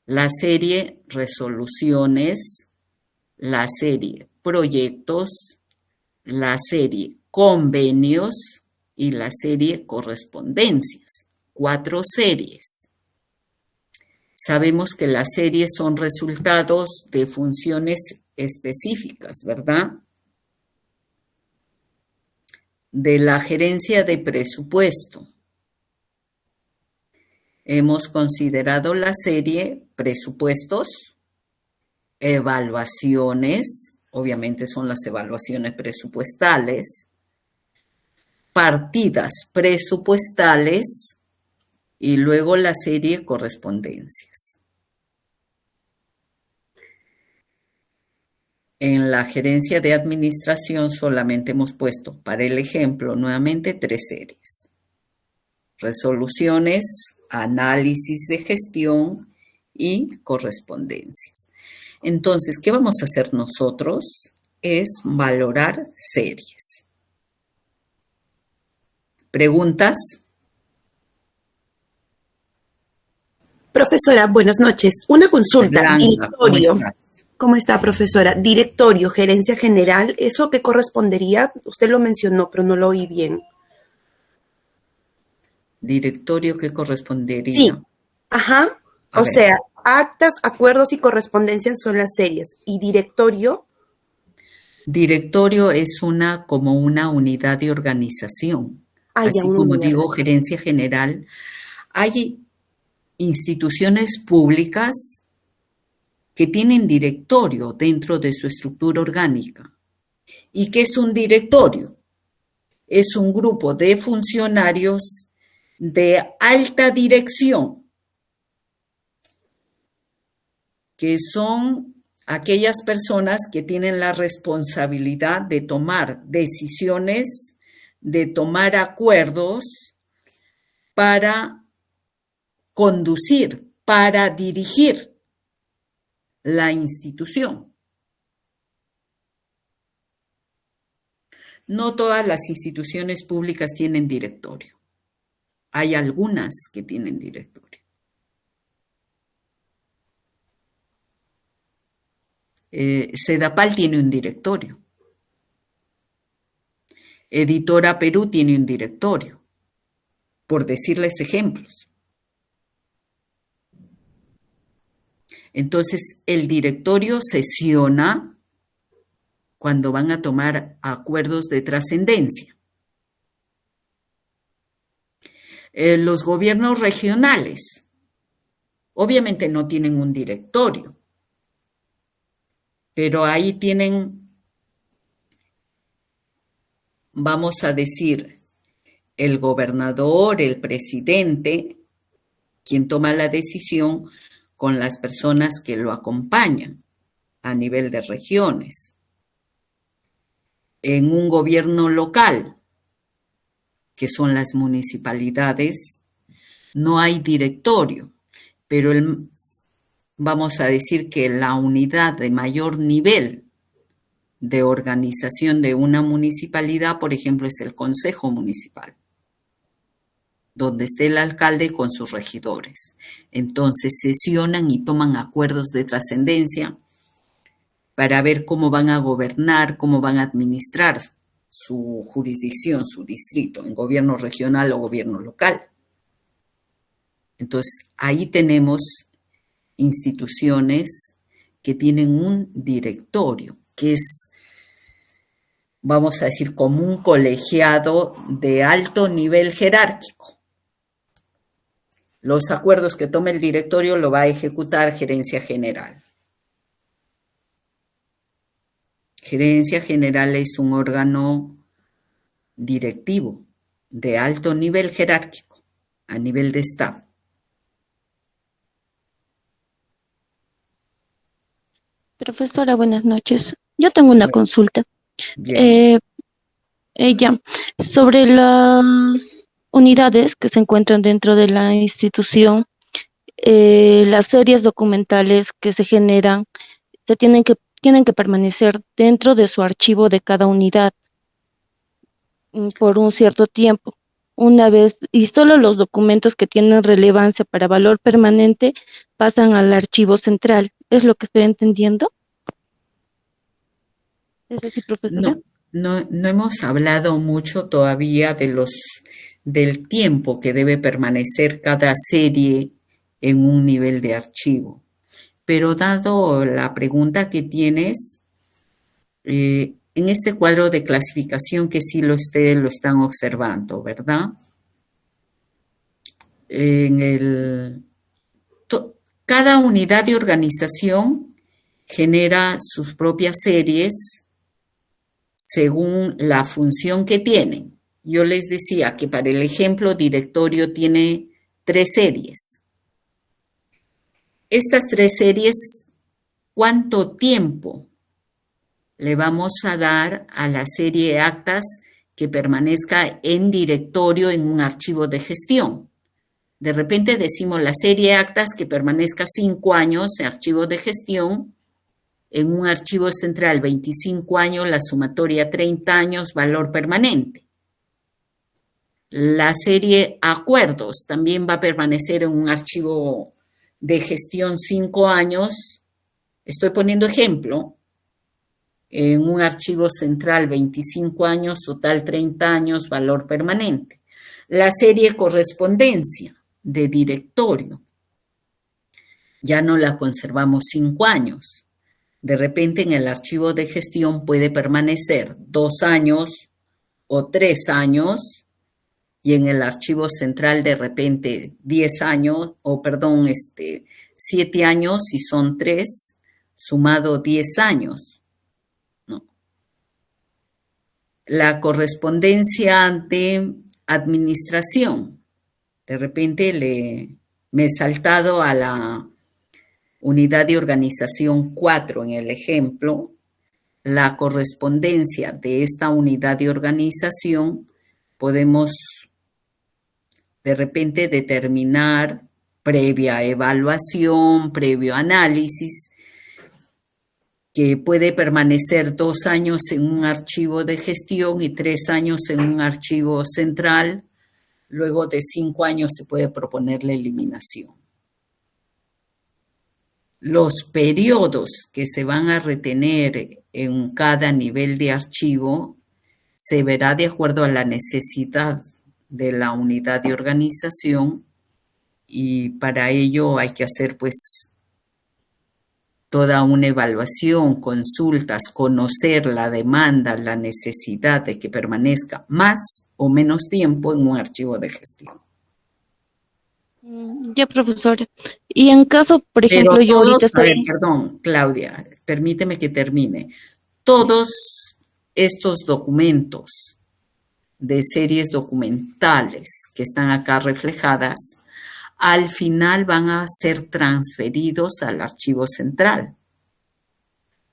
La serie resoluciones, la serie proyectos, la serie convenios y la serie correspondencias. 4 series. Sabemos que las series son resultados de funciones específicas, ¿verdad? De la gerencia de presupuesto. Hemos considerado la serie presupuestos, evaluaciones, obviamente son las evaluaciones presupuestales, partidas presupuestales y luego la serie correspondencias. En la gerencia de administración solamente hemos puesto, para el ejemplo, nuevamente 3 series. Resoluciones, análisis de gestión y correspondencias. Entonces, ¿qué vamos a hacer nosotros? Es valorar series. ¿Preguntas? Profesora, buenas noches. Una consulta. Blanca, Directorio. ¿cómo estás? ¿Cómo está, profesora? Directorio, gerencia general, ¿eso qué correspondería? Usted lo mencionó, pero no lo oí bien. Directorio, ¿qué correspondería? Sí. Ajá. A O ver. sea, actas, acuerdos y correspondencias son las series. ¿Y directorio? Directorio es como una unidad de organización. Ah, ya, Así una como unidad. digo, gerencia general. Hay instituciones públicas que tienen directorio dentro de su estructura orgánica. ¿Y qué es un directorio? Es un grupo de funcionarios de alta dirección, que son aquellas personas que tienen la responsabilidad de tomar decisiones, de tomar acuerdos para conducir, para dirigir la institución. No todas las instituciones públicas tienen directorio. Hay algunas que tienen directorio. Sedapal tiene un directorio. Editora Perú tiene un directorio, por decirles ejemplos. Entonces, el directorio sesiona cuando van a tomar acuerdos de trascendencia. Los gobiernos regionales, obviamente no tienen un directorio, pero ahí tienen, vamos a decir, el gobernador, el presidente, quien toma la decisión con las personas que lo acompañan a nivel de regiones. En un gobierno local, que son las municipalidades, no hay directorio, pero vamos a decir que la unidad de mayor nivel de organización de una municipalidad, por ejemplo, es el Consejo Municipal, donde esté el alcalde con sus regidores. Entonces sesionan y toman acuerdos de trascendencia para ver cómo van a gobernar, cómo van a administrar su jurisdicción, su distrito, en gobierno regional o gobierno local. Entonces, ahí tenemos instituciones que tienen un directorio, que es, vamos a decir, como un colegiado de alto nivel jerárquico. Los acuerdos que tome el directorio lo va a ejecutar Gerencia General. Gerencia General es un órgano directivo de alto nivel jerárquico, a nivel de Estado. Profesora, buenas noches. Yo tengo una consulta. Bien. Ya, sobre las unidades que se encuentran dentro de la institución, las series documentales que se generan tienen que permanecer dentro de su archivo de cada unidad por un cierto tiempo. Una vez, y solo los documentos que tienen relevancia para valor permanente pasan al archivo central. ¿Es lo que estoy entendiendo? ¿Es así, profesora? No hemos hablado mucho todavía del tiempo que debe permanecer cada serie en un nivel de archivo. Pero dado la pregunta que tienes, en este cuadro de clasificación que sí ustedes lo están observando, ¿verdad? Cada unidad de organización genera sus propias series según la función que tienen. Yo les decía que para el ejemplo directorio tiene 3 series. Estas 3 series, ¿cuánto tiempo le vamos a dar a la serie actas que permanezca en directorio en un archivo de gestión? De repente decimos la serie actas que permanezca 5 años en archivo de gestión, en un archivo central 25 años, la sumatoria 30 años, valor permanente. La serie acuerdos también va a permanecer en un archivo de gestión 5 años. Estoy poniendo ejemplo. En un archivo central 25 años, total 30 años, valor permanente. La serie correspondencia de directorio. Ya no la conservamos 5 años. De repente en el archivo de gestión puede permanecer 2 años o 3 años y en el archivo central de repente 10 años, 7 años si son 3, sumado 10 años. ¿No? La correspondencia ante administración. De repente me he saltado a la unidad de organización 4 en el ejemplo. La correspondencia de esta unidad de organización podemos de repente determinar previa evaluación, previo análisis, que puede permanecer 2 años en un archivo de gestión y 3 años en un archivo central. Luego de 5 años se puede proponer la eliminación. Los periodos que se van a retener en cada nivel de archivo se verá de acuerdo a la necesidad de la unidad de organización y para ello hay que hacer toda una evaluación, consultas, conocer la demanda, la necesidad de que permanezca más o menos tiempo en un archivo de gestión. Ya, profesora. Y en caso, por ejemplo, pero yo todos, ahorita estoy... perdón, Claudia, permíteme que termine. Todos estos documentos de series documentales que están acá reflejadas, al final van a ser transferidos al archivo central.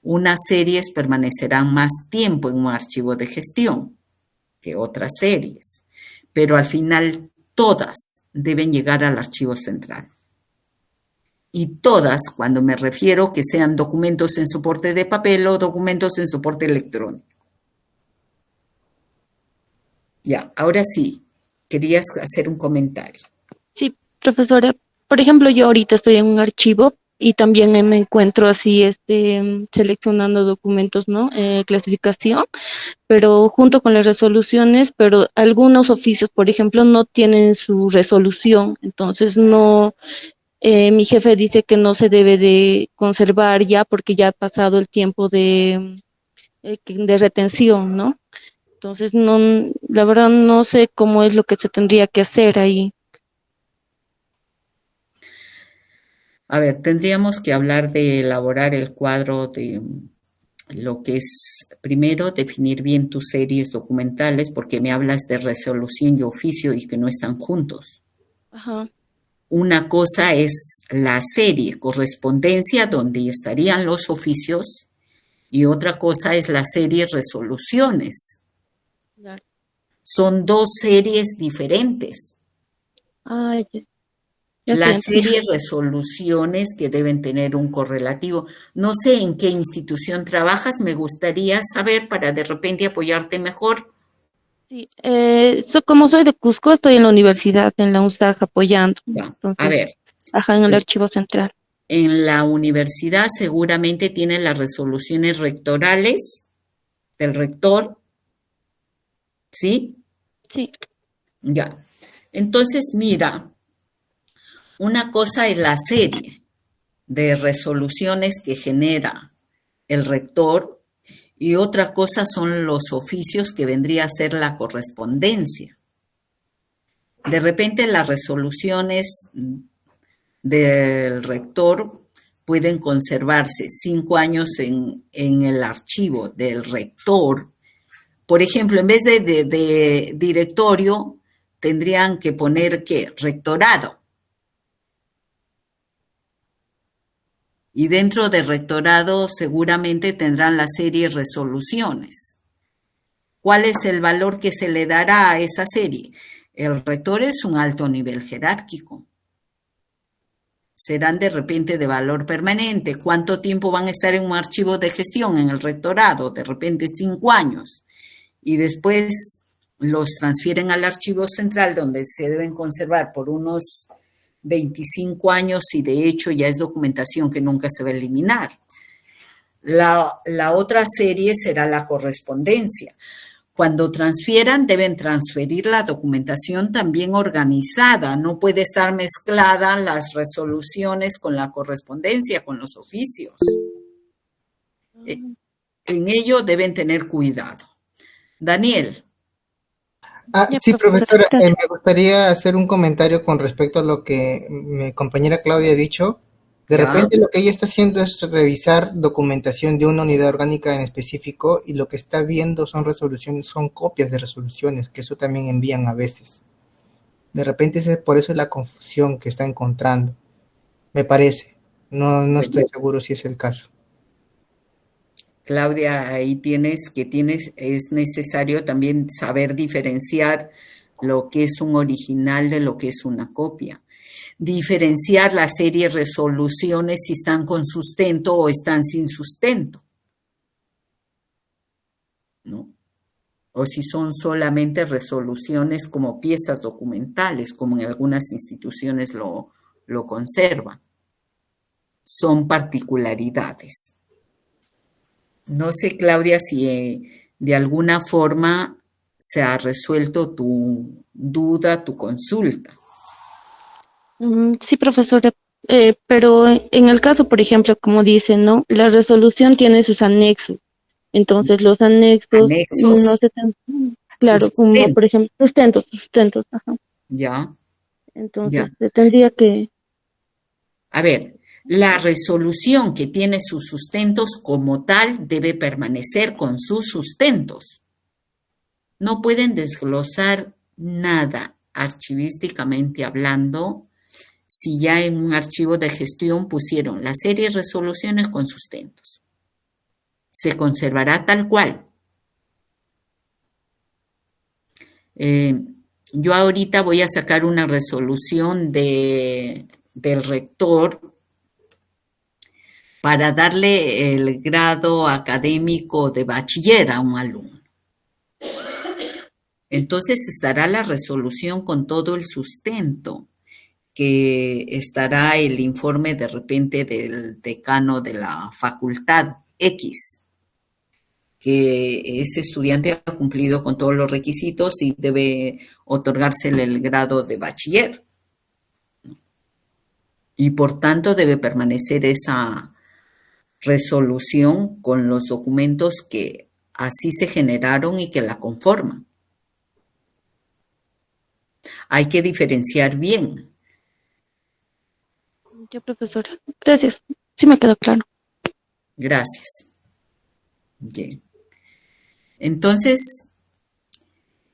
Unas series permanecerán más tiempo en un archivo de gestión que otras series, pero al final todas deben llegar al archivo central. Y todas, cuando me refiero que sean documentos en soporte de papel o documentos en soporte electrónico. Ya, ahora sí, querías hacer un comentario. Sí, profesora. Por ejemplo, yo ahorita estoy en un archivo y también me encuentro así, seleccionando documentos, ¿no? Clasificación, pero junto con las resoluciones, pero algunos oficios, por ejemplo, no tienen su resolución, entonces no Mi jefe dice que no se debe de conservar ya porque ya ha pasado el tiempo de retención, ¿no? Entonces, no, la verdad no sé cómo es lo que se tendría que hacer ahí. A ver, tendríamos que hablar de elaborar el cuadro de lo que es, primero, definir bien tus series documentales, porque me hablas de resolución y oficio y que no están juntos. Ajá. Una cosa es la serie, correspondencia, donde estarían los oficios, y otra cosa es la serie resoluciones. Claro. Son dos series diferentes. Ah, Las series resoluciones que deben tener un correlativo. No sé en qué institución trabajas, me gustaría saber para de repente apoyarte mejor. Sí, como soy de Cusco, estoy en la universidad, en la UNSAG apoyando. Ya, Entonces, a ver. Ajá, en el archivo central. En la universidad seguramente tienen las resoluciones rectorales del rector, ¿sí? Sí. Ya. Entonces, mira, una cosa es la serie de resoluciones que genera el rector y otra cosa son los oficios que vendría a ser la correspondencia. De repente las resoluciones del rector pueden conservarse 5 años en el archivo del rector. Por ejemplo, en vez de directorio, tendrían que poner ¿qué? Rectorado. Y dentro del rectorado seguramente tendrán la serie resoluciones. ¿Cuál es el valor que se le dará a esa serie? El rector es un alto nivel jerárquico. Serán de repente de valor permanente. ¿Cuánto tiempo van a estar en un archivo de gestión en el rectorado? De repente 5 años. Y después los transfieren al archivo central donde se deben conservar por unos 25 años y de hecho ya es documentación que nunca se va a eliminar. La otra serie será la correspondencia. Cuando transfieran, deben transferir la documentación también organizada. No puede estar mezclada las resoluciones con la correspondencia, con los oficios. En ello deben tener cuidado. Daniel. Sí, profesora, me gustaría hacer un comentario con respecto a lo que mi compañera Claudia ha dicho. De repente lo que ella está haciendo es revisar documentación de una unidad orgánica en específico y lo que está viendo son resoluciones, son copias de resoluciones, que eso también envían a veces. De repente por eso es la confusión que está encontrando, me parece. No estoy seguro si es el caso. Claudia, ahí es necesario también saber diferenciar lo que es un original de lo que es una copia. Diferenciar las series resoluciones si están con sustento o están sin sustento, ¿no? O si son solamente resoluciones como piezas documentales, como en algunas instituciones lo conservan. Son particularidades. No sé, Claudia, si de alguna forma se ha resuelto tu duda, tu consulta. Sí, profesora, pero en el caso, por ejemplo, como dicen, ¿no? La resolución tiene sus anexos. Entonces, los anexos no se claro, como por ejemplo, sustentos, ajá. Ya. Entonces, se tendría que... A ver, la resolución que tiene sus sustentos como tal debe permanecer con sus sustentos. No pueden desglosar nada archivísticamente hablando si ya en un archivo de gestión pusieron la serie de resoluciones con sustentos. Se conservará tal cual. Yo ahorita voy a sacar una resolución del rector para darle el grado académico de bachiller a un alumno. Entonces estará la resolución con todo el sustento, que estará el informe de repente del decano de la facultad X, que ese estudiante ha cumplido con todos los requisitos y debe otorgársele el grado de bachiller. y por tanto debe permanecer esa resolución con los documentos que así se generaron y que la conforman. Hay que diferenciar bien. Ya, profesora. Gracias. Sí me quedó claro. Gracias. Bien. Entonces,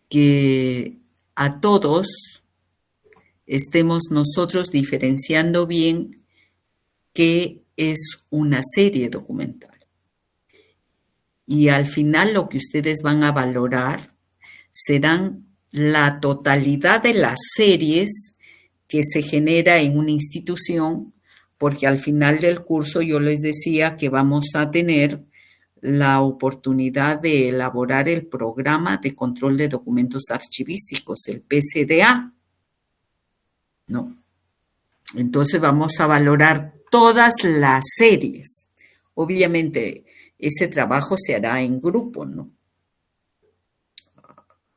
que a todos estemos nosotros diferenciando bien qué es una serie documental. Y al final lo que ustedes van a valorar serán la totalidad de las series que se genera en una institución, porque al final del curso yo les decía que vamos a tener la oportunidad de elaborar el programa de control de documentos archivísticos, el PCDA, ¿no? Entonces vamos a valorar todas las series. Obviamente ese trabajo se hará en grupo, ¿no?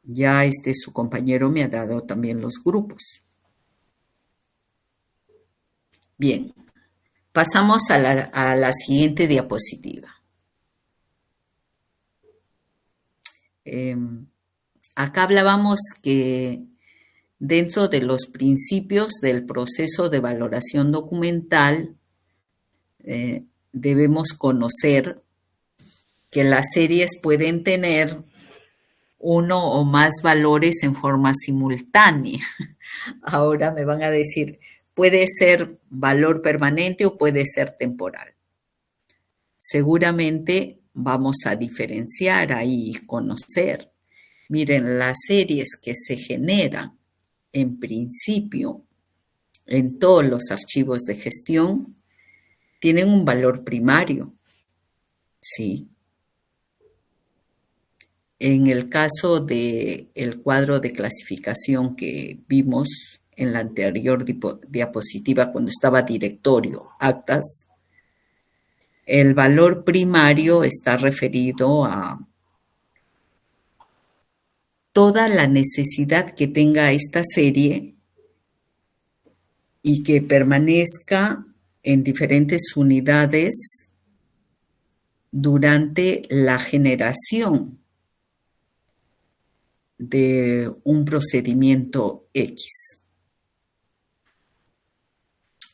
Ya su compañero me ha dado también los grupos. Bien, pasamos a la siguiente diapositiva. Acá hablábamos que dentro de los principios del proceso de valoración documental debemos conocer que las series pueden tener uno o más valores en forma simultánea. Ahora me van a decir, puede ser valor permanente o puede ser temporal. Seguramente vamos a diferenciar ahí y conocer. Miren, las series que se generan en principio en todos los archivos de gestión tienen un valor primario, ¿sí? En el caso del cuadro de clasificación que vimos en la anterior diapositiva cuando estaba directorio, actas, el valor primario está referido a toda la necesidad que tenga esta serie y que permanezca en diferentes unidades durante la generación de un procedimiento X.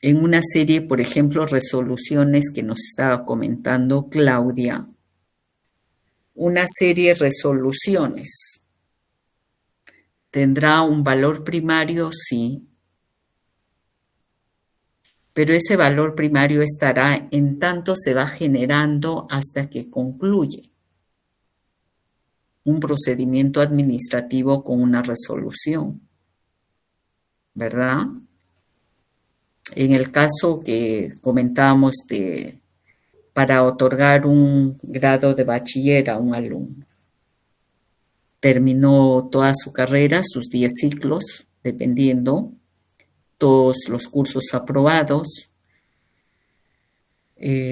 En una serie, por ejemplo, resoluciones que nos estaba comentando Claudia, una serie de resoluciones tendrá un valor primario, sí, pero ese valor primario estará en tanto se va generando hasta que concluye un procedimiento administrativo con una resolución, ¿verdad? En el caso que comentábamos para otorgar un grado de bachiller a un alumno, terminó toda su carrera, sus 10 ciclos, dependiendo, todos los cursos aprobados,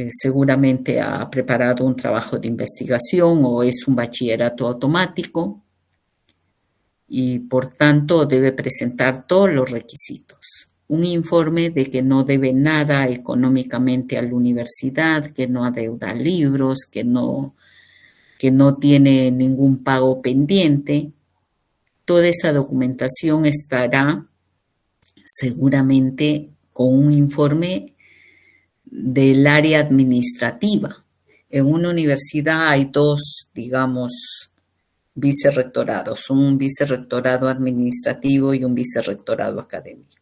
seguramente ha preparado un trabajo de investigación o es un bachillerato automático y por tanto debe presentar todos los requisitos. Un informe de que no debe nada económicamente a la universidad, que no adeuda libros, que no tiene ningún pago pendiente. Toda esa documentación estará seguramente con un informe del área administrativa. En una universidad hay dos, digamos, vicerrectorados, un vicerrectorado administrativo y un vicerrectorado académico.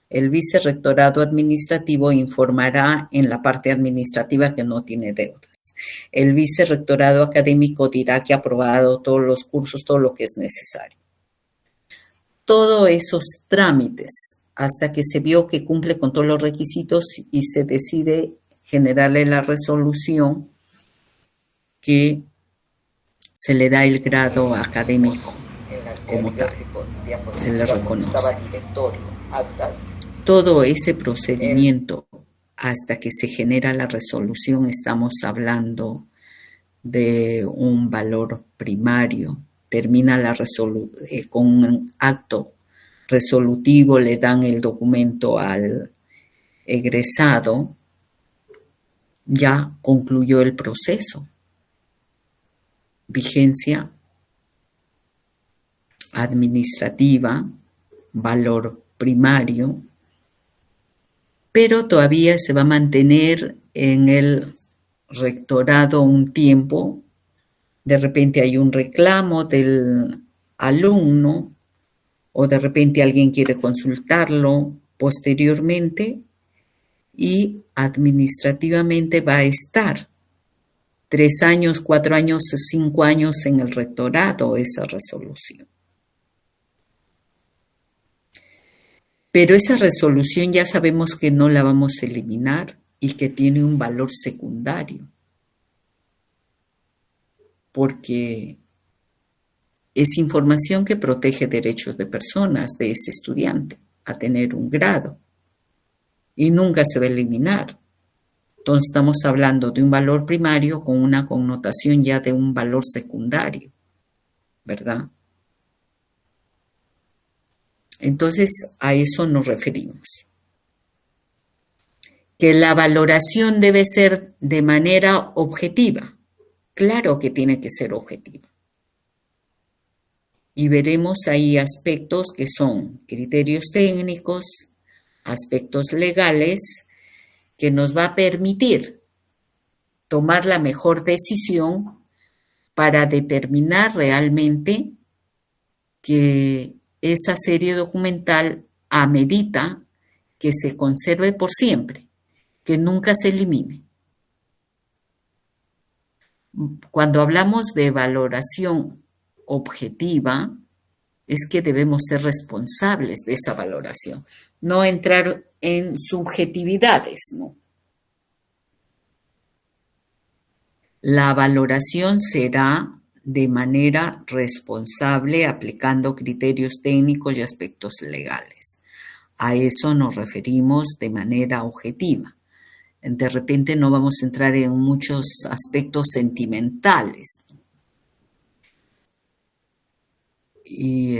El vicerrectorado administrativo informará en la parte administrativa que no tiene deudas. El vicerrectorado académico dirá que ha aprobado todos los cursos, todo lo que es necesario. Todos esos trámites, hasta que se vio que cumple con todos los requisitos y se decide generarle la resolución que se le da el grado académico como tal, se le reconoce. Todo ese procedimiento hasta que se genera la resolución estamos hablando de un valor primario. Termina con un acto resolutivo, le dan el documento al egresado ya concluyó el proceso. Vigencia administrativa, valor primario, pero todavía se va a mantener en el rectorado un tiempo. De repente hay un reclamo del alumno o de repente alguien quiere consultarlo posteriormente y administrativamente va a estar 3 años, 4 años, 5 años en el rectorado esa resolución. Pero esa resolución ya sabemos que no la vamos a eliminar y que tiene un valor secundario, porque es información que protege derechos de personas de ese estudiante a tener un grado y nunca se va a eliminar. Entonces estamos hablando de un valor primario con una connotación ya de un valor secundario, ¿verdad? Entonces a eso nos referimos. Que la valoración debe ser de manera objetiva. Claro que tiene que ser objetiva. Y veremos ahí aspectos que son criterios técnicos, aspectos legales, que nos va a permitir tomar la mejor decisión para determinar realmente que esa serie documental amerita que se conserve por siempre, que nunca se elimine. Cuando hablamos de valoración objetiva, es que debemos ser responsables de esa valoración, no entrar en subjetividades, ¿no? La valoración será de manera responsable aplicando criterios técnicos y aspectos legales. A eso nos referimos de manera objetiva. De repente no vamos a entrar en muchos aspectos sentimentales. Y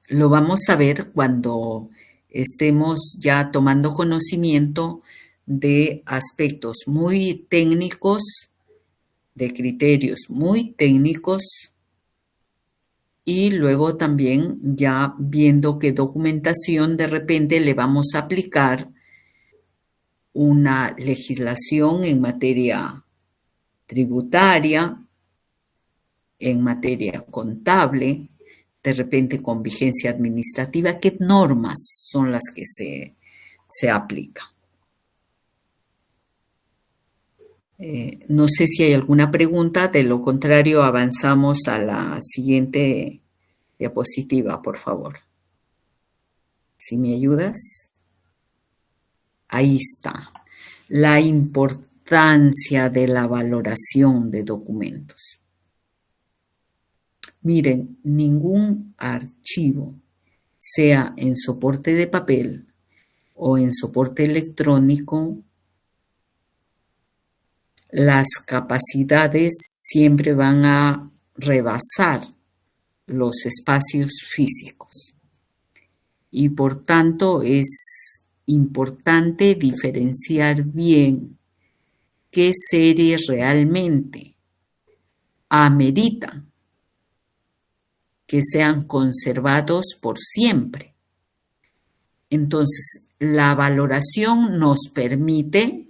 lo vamos a ver cuando estemos ya tomando conocimiento de aspectos muy técnicos, de criterios muy técnicos, y luego también ya viendo qué documentación de repente le vamos a aplicar una legislación en materia tributaria, en materia contable, de repente con vigencia administrativa, qué normas son las que se aplican. No sé si hay alguna pregunta, de lo contrario avanzamos a la siguiente diapositiva, por favor. ¿Si me ayudas? Ahí está. La importancia de la valoración de documentos. Miren, ningún archivo, sea en soporte de papel o en soporte electrónico, las capacidades siempre van a rebasar los espacios físicos. Y por tanto es importante diferenciar bien qué series realmente ameritan que sean conservados por siempre. Entonces, la valoración nos permite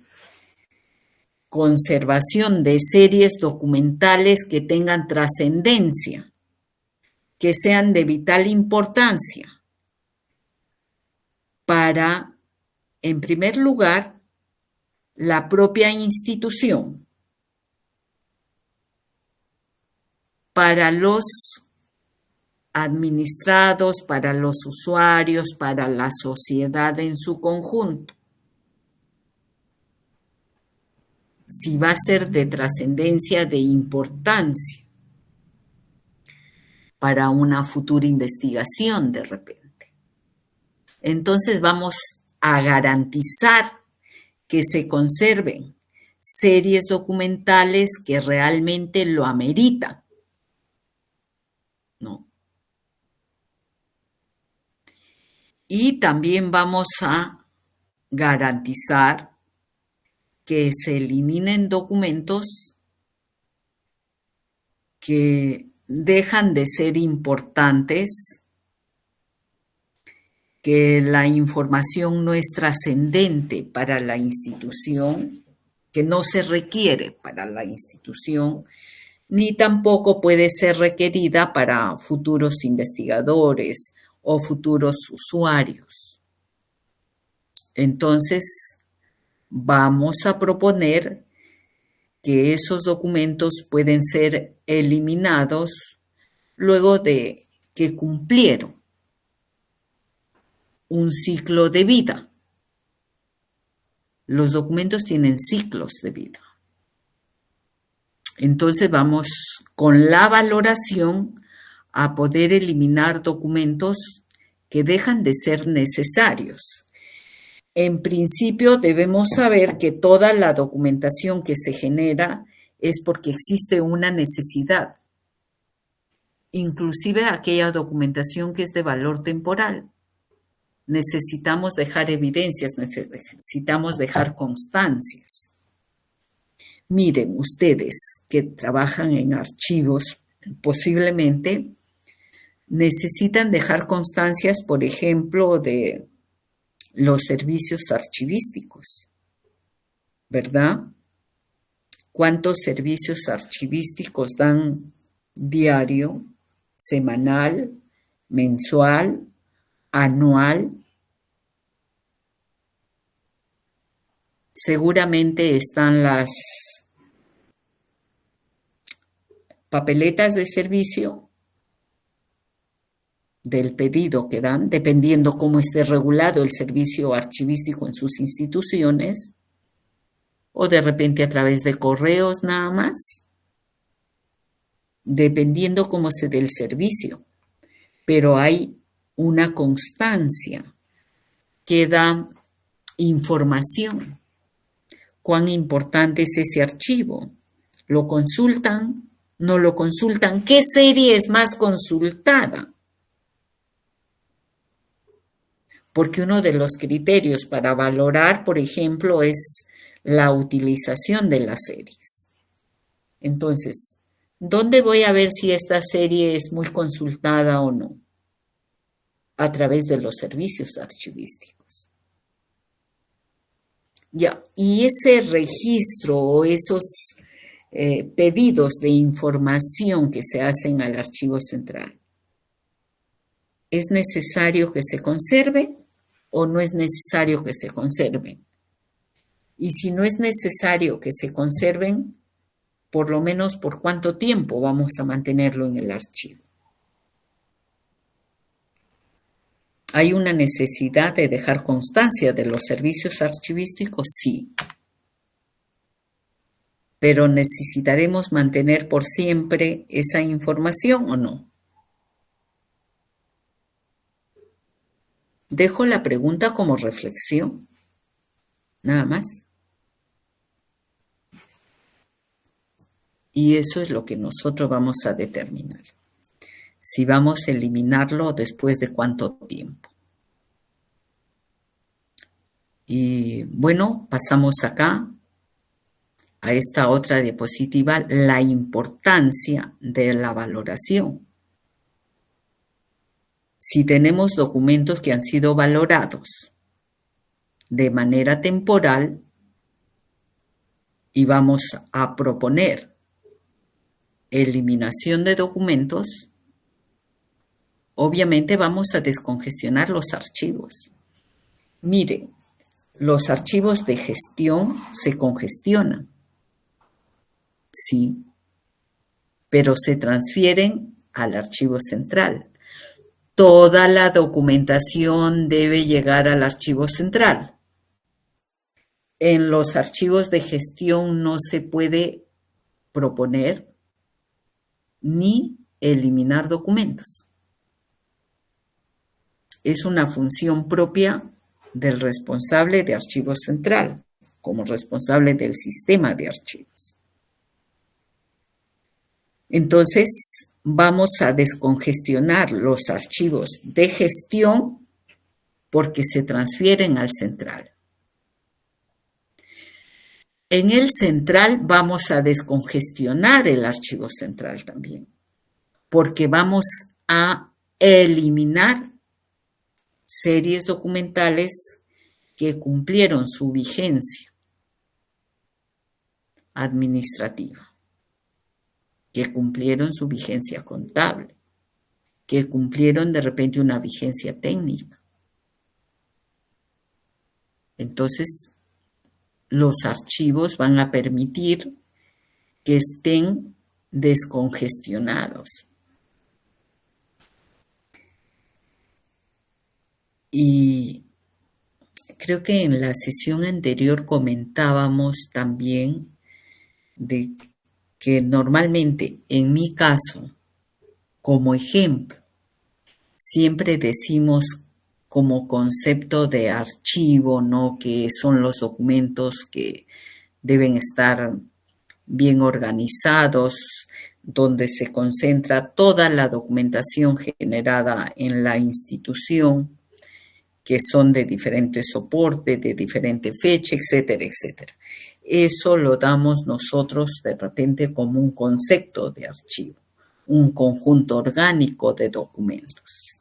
conservación de series documentales que tengan trascendencia, que sean de vital importancia para, en primer lugar, la propia institución, para los administrados, para los usuarios, para la sociedad en su conjunto. Si va a ser de trascendencia, de importancia para una futura investigación de repente. Entonces vamos a garantizar que se conserven series documentales que realmente lo ameritan, ¿no? Y también vamos a garantizar que se eliminen documentos que dejan de ser importantes, que la información no es trascendente para la institución, que no se requiere para la institución, ni tampoco puede ser requerida para futuros investigadores o futuros usuarios. Entonces, vamos a proponer que esos documentos pueden ser eliminados luego de que cumplieron un ciclo de vida. Los documentos tienen ciclos de vida. Entonces vamos con la valoración a poder eliminar documentos que dejan de ser necesarios. En principio debemos saber que toda la documentación que se genera es porque existe una necesidad, inclusive aquella documentación que es de valor temporal. Necesitamos dejar evidencias, necesitamos dejar constancias. Miren, ustedes que trabajan en archivos, posiblemente necesitan dejar constancias, por ejemplo, de los servicios archivísticos, ¿verdad? ¿Cuántos servicios archivísticos dan diario, semanal, mensual, anual? Seguramente están las papeletas de servicio del pedido que dan, dependiendo cómo esté regulado el servicio archivístico en sus instituciones, o de repente a través de correos nada más, dependiendo cómo se dé el servicio. Pero hay una constancia que da información. ¿Cuán importante es ese archivo? ¿Lo consultan? ¿No lo consultan? ¿Qué serie es más consultada? Porque uno de los criterios para valorar, por ejemplo, es la utilización de las series. Entonces, ¿dónde voy a ver si esta serie es muy consultada o no? A través de los servicios archivísticos. Ya, y ese registro o esos pedidos de información que se hacen al archivo central, ¿es necesario que se conserve o no es necesario que se conserven? Y si no es necesario que se conserven, por lo menos por cuánto tiempo vamos a mantenerlo en el archivo. ¿Hay una necesidad de dejar constancia de los servicios archivísticos? Sí. Pero ¿necesitaremos mantener por siempre esa información o no? Dejo la pregunta como reflexión. Nada más. Y eso es lo que nosotros vamos a determinar. Si vamos a eliminarlo después de cuánto tiempo. Y bueno, pasamos acá a esta otra diapositiva, la importancia de la valoración. Si tenemos documentos que han sido valorados de manera temporal y vamos a proponer eliminación de documentos, obviamente vamos a descongestionar los archivos. Miren, los archivos de gestión se congestionan, sí, pero se transfieren al archivo central. Toda la documentación debe llegar al archivo central. En los archivos de gestión no se puede proponer ni eliminar documentos. Es una función propia del responsable de archivo central, como responsable del sistema de archivos. Entonces, vamos a descongestionar los archivos de gestión porque se transfieren al central. En el central vamos a descongestionar el archivo central también, porque vamos a eliminar series documentales que cumplieron su vigencia administrativa, que cumplieron su vigencia contable, que cumplieron de repente una vigencia técnica. Entonces, los archivos van a permitir que estén descongestionados. Y creo que en la sesión anterior comentábamos también de que normalmente, en mi caso, como ejemplo, siempre decimos como concepto de archivo, ¿no?, que son los documentos que deben estar bien organizados, donde se concentra toda la documentación generada en la institución, que son de diferente soporte, de diferente fecha, etcétera, etcétera. Eso lo damos nosotros de repente como un concepto de archivo, un conjunto orgánico de documentos.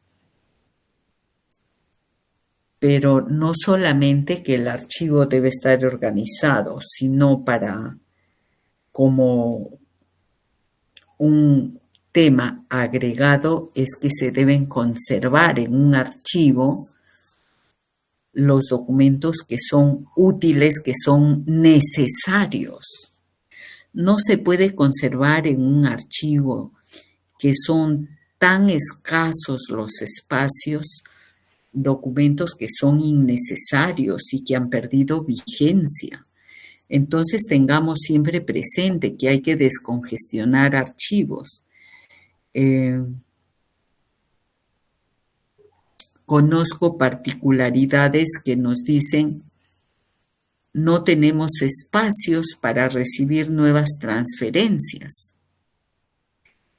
Pero no solamente que el archivo debe estar organizado, sino para como un tema agregado es que se deben conservar en un archivo los documentos que son útiles, que son necesarios. No se puede conservar en un archivo que son tan escasos los espacios, documentos que son innecesarios y que han perdido vigencia. Entonces tengamos siempre presente que hay que descongestionar archivos. Conozco particularidades que nos dicen no tenemos espacios para recibir nuevas transferencias,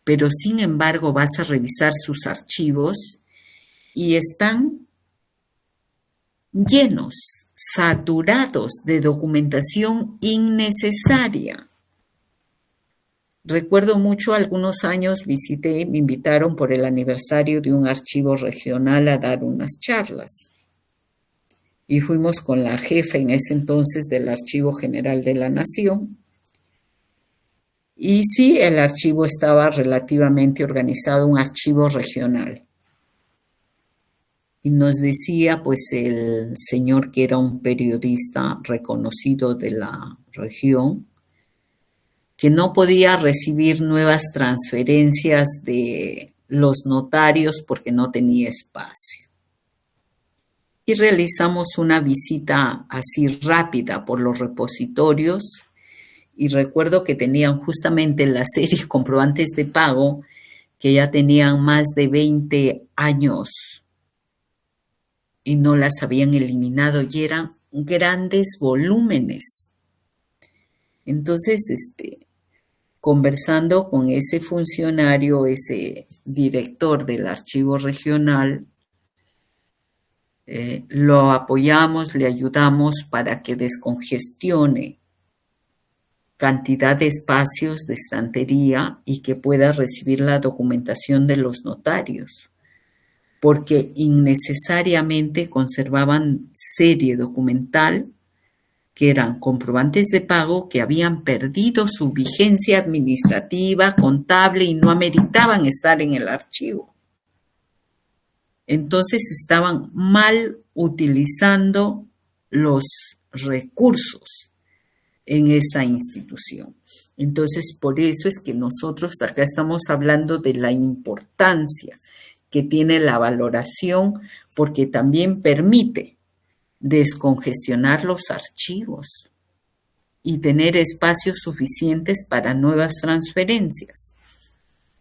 pero sin embargo vas a revisar sus archivos y están llenos, saturados de documentación innecesaria. Recuerdo mucho, algunos años visité, me invitaron por el aniversario de un archivo regional a dar unas charlas. Y fuimos con la jefa en ese entonces del Archivo General de la Nación. Y sí, el archivo estaba relativamente organizado, un archivo regional. Y nos decía, pues, el señor que era un periodista reconocido de la región, que no podía recibir nuevas transferencias de los notarios porque no tenía espacio. Y realizamos una visita así rápida por los repositorios y recuerdo que tenían justamente las series comprobantes de pago que ya tenían más de 20 años y no las habían eliminado y eran grandes volúmenes. Entonces, conversando con ese funcionario, ese director del archivo regional, lo apoyamos, le ayudamos para que descongestione cantidad de espacios de estantería y que pueda recibir la documentación de los notarios, porque innecesariamente conservaban serie documental que eran comprobantes de pago que habían perdido su vigencia administrativa, contable y no ameritaban estar en el archivo. Entonces estaban mal utilizando los recursos en esa institución. Entonces, por eso es que nosotros acá estamos hablando de la importancia que tiene la valoración, porque también permite descongestionar los archivos y tener espacios suficientes para nuevas transferencias.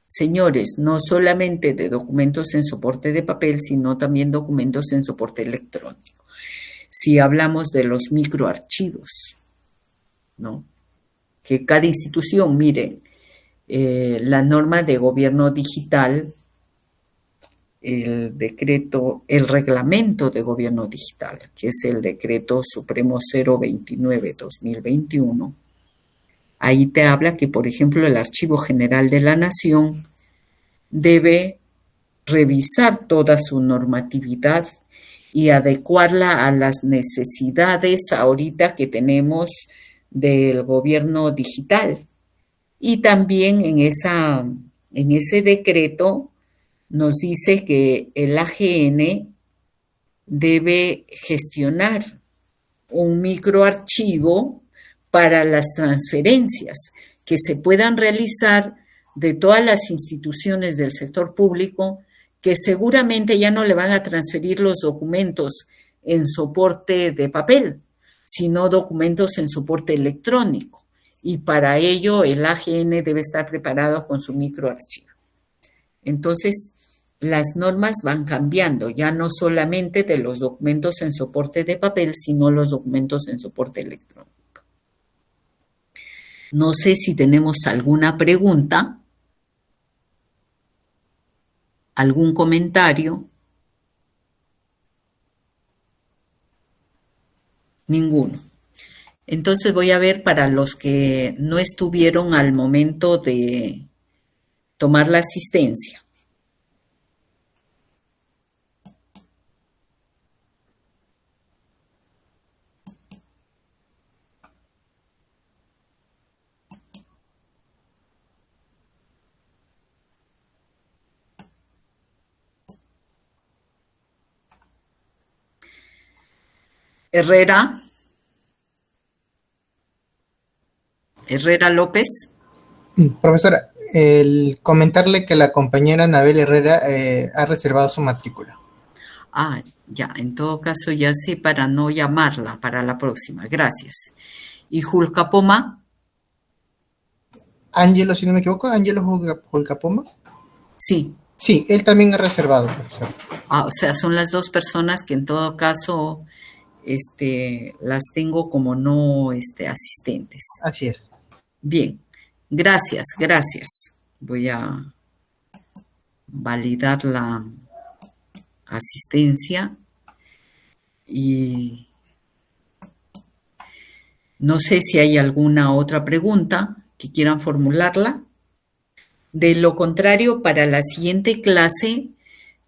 Señores, no solamente de documentos en soporte de papel, sino también documentos en soporte electrónico. Si hablamos de los microarchivos, ¿no? Que cada institución, miren, la norma de gobierno digital el reglamento de gobierno digital, que es el decreto supremo 029-2021, ahí te habla que, por ejemplo, el Archivo General de la Nación debe revisar toda su normatividad y adecuarla a las necesidades ahorita que tenemos del gobierno digital. Y también en ese decreto nos dice que el AGN debe gestionar un microarchivo para las transferencias que se puedan realizar de todas las instituciones del sector público, que seguramente ya no le van a transferir los documentos en soporte de papel, sino documentos en soporte electrónico. Y para ello el AGN debe estar preparado con su microarchivo. Entonces, las normas van cambiando, ya no solamente de los documentos en soporte de papel, sino los documentos en soporte electrónico. No sé si tenemos alguna pregunta, algún comentario. Ninguno. Entonces voy a ver para los que no estuvieron al momento de tomar la asistencia. Herrera López. Profesora, el comentarle que la compañera Anabel Herrera ha reservado su matrícula. Ah, ya, en todo caso ya sé para no llamarla para la próxima. Gracias. ¿Y Julcapoma? Ángelo, si no me equivoco, Ángelo Julcapoma. Sí. Sí, él también ha reservado, profesor. Ah, o sea, son las dos personas que en todo caso las tengo como no asistentes. Así es. Bien, gracias. Voy a validar la asistencia y no sé si hay alguna otra pregunta que quieran formularla. De lo contrario, para la siguiente clase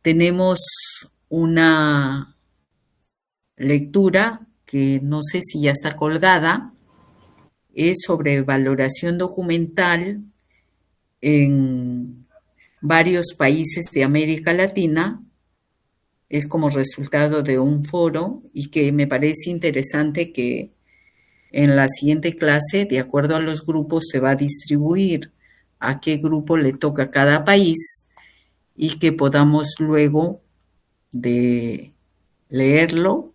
tenemos una lectura que no sé si ya está colgada, es sobre valoración documental en varios países de América Latina. Es como resultado de un foro y que me parece interesante que en la siguiente clase, de acuerdo a los grupos, se va a distribuir a qué grupo le toca a cada país y que podamos luego de leerlo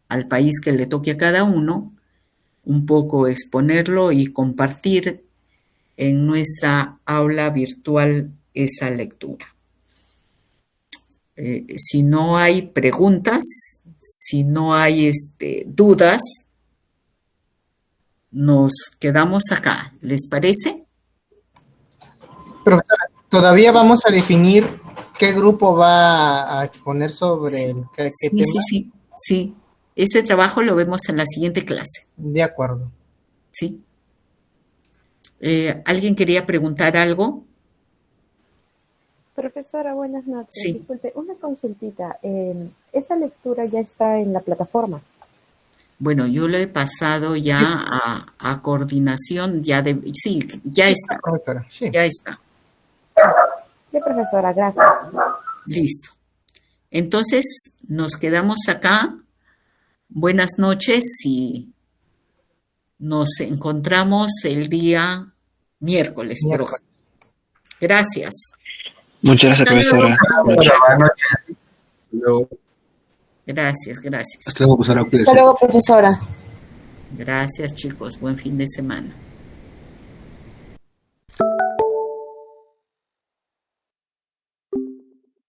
al país que le toque a cada uno, un poco exponerlo y compartir en nuestra aula virtual esa lectura. Si no hay preguntas, si no hay dudas, nos quedamos acá. ¿Les parece? Profesora, todavía vamos a definir qué grupo va a exponer sobre qué tema. Sí. Ese trabajo lo vemos en la siguiente clase. De acuerdo. Sí. ¿Alguien quería preguntar algo? Profesora, buenas noches. Sí. Disculpe, una consultita. ¿Esa lectura ya está en la plataforma? Bueno, yo lo he pasado ya a coordinación. Sí, ya está. Profesora, sí. Ya está. Sí, profesora, gracias. Listo. Entonces, nos quedamos acá. Buenas noches y nos encontramos el día miércoles próximo. Gracias. Muchas gracias, profesora. Buenas noches. Gracias. Hasta luego, profesora. Hasta luego, profesora. Gracias, chicos. Buen fin de semana.